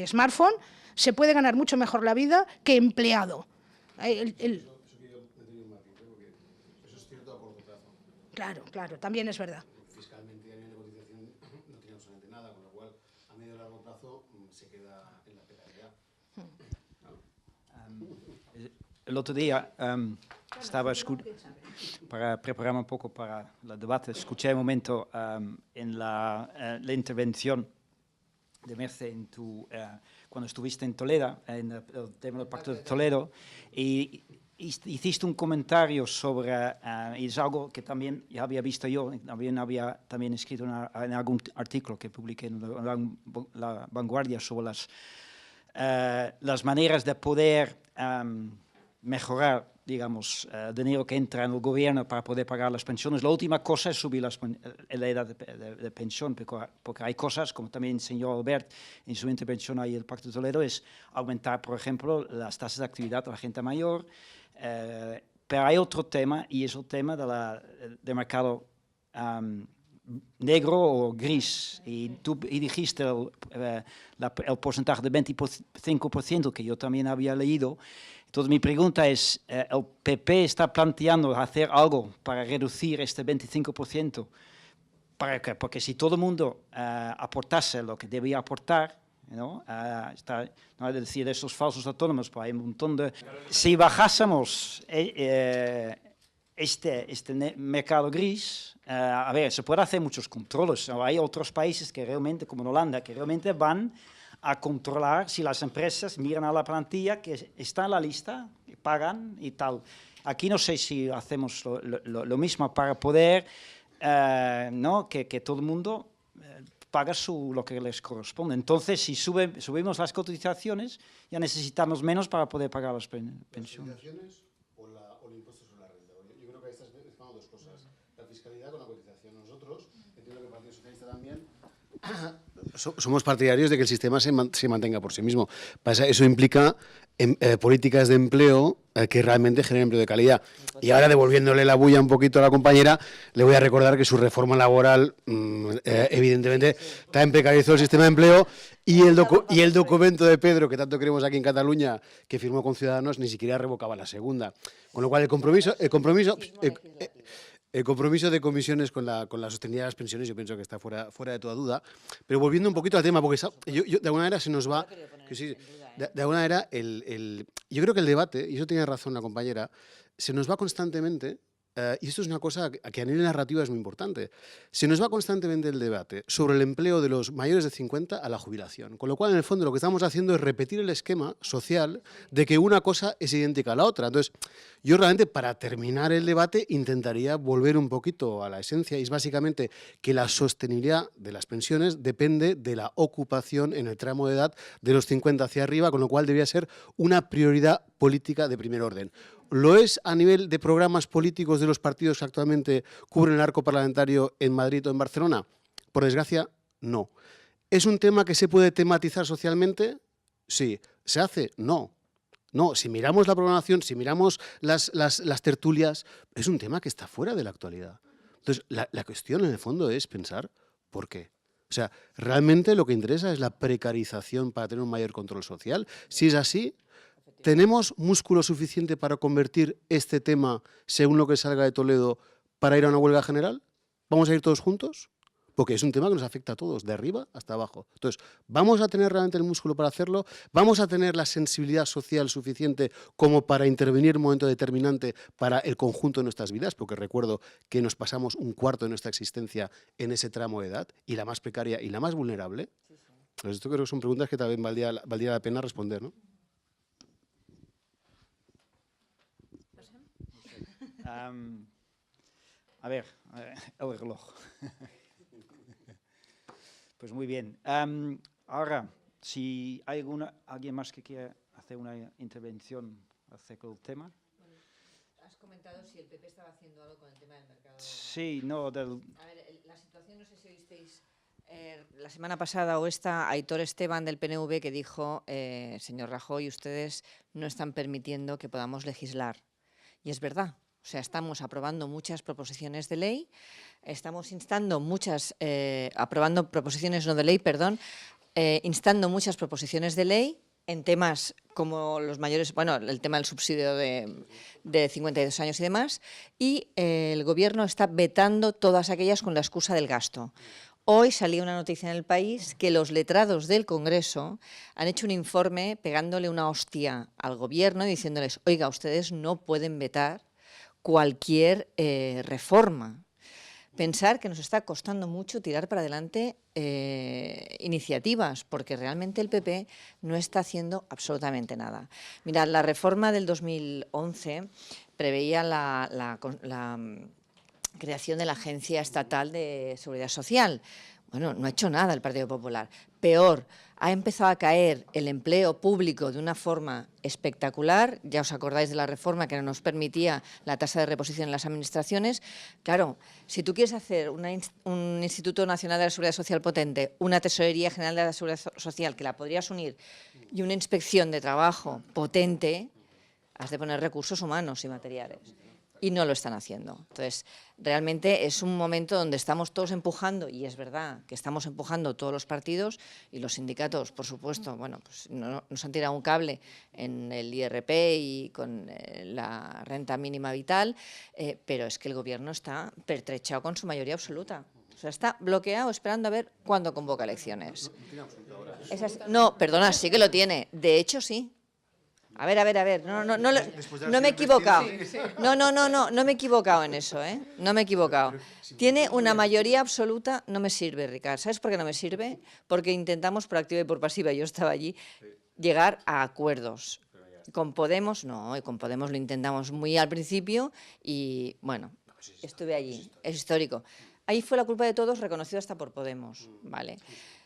smartphone, se puede ganar mucho mejor la vida que empleado. Claro, claro, también es verdad. Fiscalmente, a nivel de cotización, no tiene absolutamente nada, con lo cual, a medio y largo plazo, se queda en la precariedad. El otro día estaba para prepararme un poco para el debate, escuché un momento en la intervención de Merce cuando estuviste en Toledo, en el tema del Pacto de Toledo, y hiciste un comentario sobre, y es algo que también ya había visto yo, había también escrito en algún artículo que publiqué en la Vanguardia sobre las maneras de poder mejorar, digamos, el dinero que entra en el gobierno para poder pagar las pensiones. La última cosa es subir la edad de pensión, porque hay cosas, como también enseñó Albert en su intervención ahí en el Pacto de Toledo, es aumentar, por ejemplo, las tasas de actividad de la gente mayor, pero hay otro tema, y es el tema del mercado negro o gris, y tú dijiste el porcentaje de 25% que yo también había leído. Entonces mi pregunta es, ¿el PP está planteando hacer algo para reducir este 25%? Porque si todo el mundo aportase lo que debía aportar, ¿no? No hay de decir esos falsos autónomos, pero hay un montón de... Si bajásemos este mercado gris, a ver, se puede hacer muchos controles. Hay otros países que realmente, como en Holanda, que realmente van a controlar si las empresas miran a la plantilla que está en la lista, pagan y tal. Aquí no sé si hacemos lo mismo para poder, ¿no?, que todo el mundo paga lo que les corresponde. Entonces, si subimos las cotizaciones, ya necesitamos menos para poder pagar las pensiones. ¿O el impuesto sobre la renta? Yo creo que estas son dos cosas. La fiscalidad con la cotización. Nosotros, entiendo que el Partido Socialista también, somos partidarios de que el sistema se mantenga por sí mismo. Eso implica políticas de empleo que realmente generen empleo de calidad. Y ahora, devolviéndole la bulla un poquito a la compañera, le voy a recordar que su reforma laboral evidentemente también precarizó el sistema de empleo, y el documento de Pedro, que tanto queremos aquí en Cataluña, que firmó con Ciudadanos, ni siquiera revocaba la segunda. Con lo cual el compromiso de comisiones con la sostenibilidad de las pensiones, yo pienso que está fuera de toda duda. Pero volviendo un poquito al tema, porque de alguna manera se nos va... De alguna manera, yo creo que el debate, y eso tiene razón la compañera, se nos va constantemente, y esto es una cosa que a nivel narrativo es muy importante, se nos va constantemente el debate sobre el empleo de los mayores de 50 a la jubilación. Con lo cual, en el fondo, lo que estamos haciendo es repetir el esquema social de que una cosa es idéntica a la otra. Entonces, yo realmente, para terminar el debate, intentaría volver un poquito a la esencia, y es básicamente que la sostenibilidad de las pensiones depende de la ocupación en el tramo de edad de los 50 hacia arriba, con lo cual debería ser una prioridad política de primer orden. ¿Lo es a nivel de programas políticos de los partidos que actualmente cubren el arco parlamentario en Madrid o en Barcelona? Por desgracia, no. ¿Es un tema que se puede tematizar socialmente? Sí. ¿Se hace? No. No, si miramos la programación, si miramos las tertulias, es un tema que está fuera de la actualidad. Entonces, la cuestión en el fondo es pensar ¿por qué? O sea, realmente lo que interesa es la precarización para tener un mayor control social. Si es así, ¿tenemos músculo suficiente para convertir este tema, según lo que salga de Toledo, para ir a una huelga general? ¿Vamos a ir todos juntos? Porque es un tema que nos afecta a todos, de arriba hasta abajo. Entonces, ¿vamos a tener realmente el músculo para hacerlo? ¿Vamos a tener la sensibilidad social suficiente como para intervenir en un momento determinante para el conjunto de nuestras vidas? Porque recuerdo que nos pasamos un cuarto de nuestra existencia en ese tramo de edad, y la más precaria y la más vulnerable. Pues esto creo que son preguntas que también valdría la pena responder, ¿no? A ver, el reloj. Pues muy bien. Ahora, si hay alguien más que quiera hacer una intervención acerca del tema. Has comentado si el PP estaba haciendo algo con el tema del mercado. Sí, no. A ver, la situación, no sé si oísteis La semana pasada o esta, Aitor Esteban del PNV que dijo, señor Rajoy, ustedes no están permitiendo que podamos legislar. Y es verdad. O sea, estamos aprobando muchas proposiciones de ley, estamos instando aprobando proposiciones no de ley, perdón, instando muchas proposiciones de ley en temas como los mayores, bueno, el tema del subsidio de 52 años y demás, y el Gobierno está vetando todas aquellas con la excusa del gasto. Hoy salía una noticia en El País que los letrados del Congreso han hecho un informe pegándole una hostia al Gobierno y diciéndoles, oiga, ustedes no pueden vetar cualquier reforma. Pensar que nos está costando mucho tirar para adelante iniciativas, porque realmente el PP no está haciendo absolutamente nada. Mirad, la reforma del 2011 preveía la creación de la Agencia Estatal de Seguridad Social. Bueno, no ha hecho nada el Partido Popular. Peor, ha empezado a caer el empleo público de una forma espectacular. Ya os acordáis de la reforma que no nos permitía la tasa de reposición en las administraciones. Claro, si tú quieres hacer un Instituto Nacional de la Seguridad Social potente, una Tesorería General de la Seguridad Social que la podrías unir y una Inspección de Trabajo potente, has de poner recursos humanos y materiales. Y no lo están haciendo. Entonces, realmente es un momento donde estamos todos empujando, y es verdad que estamos empujando todos los partidos y los sindicatos, por supuesto, bueno, pues nos han tirado un cable en el IRP y con la renta mínima vital, pero es que el Gobierno está pertrechado con su mayoría absoluta. O sea, está bloqueado esperando a ver cuándo convoca elecciones. No, perdona, sí que lo tiene. De hecho, sí. A ver, no me he equivocado. No me he equivocado en eso, ¿eh? No me he equivocado. Tiene una mayoría absoluta, no me sirve, Ricard. ¿Sabes por qué no me sirve? Porque intentamos por activa y por pasiva, yo estaba allí, llegar a acuerdos. Con Podemos, no, y con Podemos lo intentamos muy al principio y, bueno, estuve allí, es histórico. Ahí fue la culpa de todos, reconocido hasta por Podemos, ¿vale?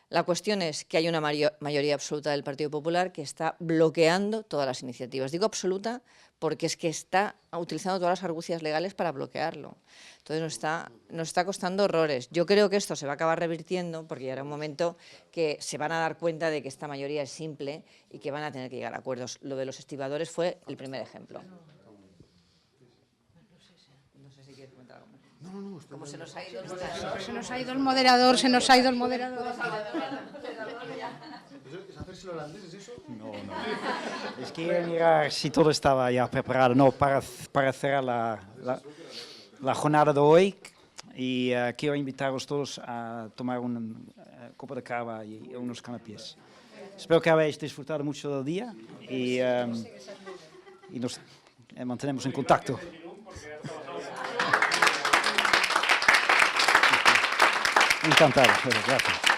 La cuestión es que hay una mayoría absoluta del Partido Popular que está bloqueando todas las iniciativas. Digo absoluta porque es que está utilizando todas las argucias legales para bloquearlo. Entonces nos está costando horrores. Yo creo que esto se va a acabar revirtiendo porque llegará un momento que se van a dar cuenta de que esta mayoría es simple y que van a tener que llegar a acuerdos. Lo de los estibadores fue el primer ejemplo. No sé si quieres comentar algo más. No. Como se nos ha ido Se nos ha ido el moderador, se nos ha ido el moderador. ¿Es hacerse el holandés, es eso? No. Es que mirar si todo estaba ya preparado, no, para cerrar la jornada de hoy. Y quiero invitaros todos a tomar un copa de cava y unos canapés. Espero que habéis disfrutado mucho del día y nos mantenemos en contacto. Encantado, gracias.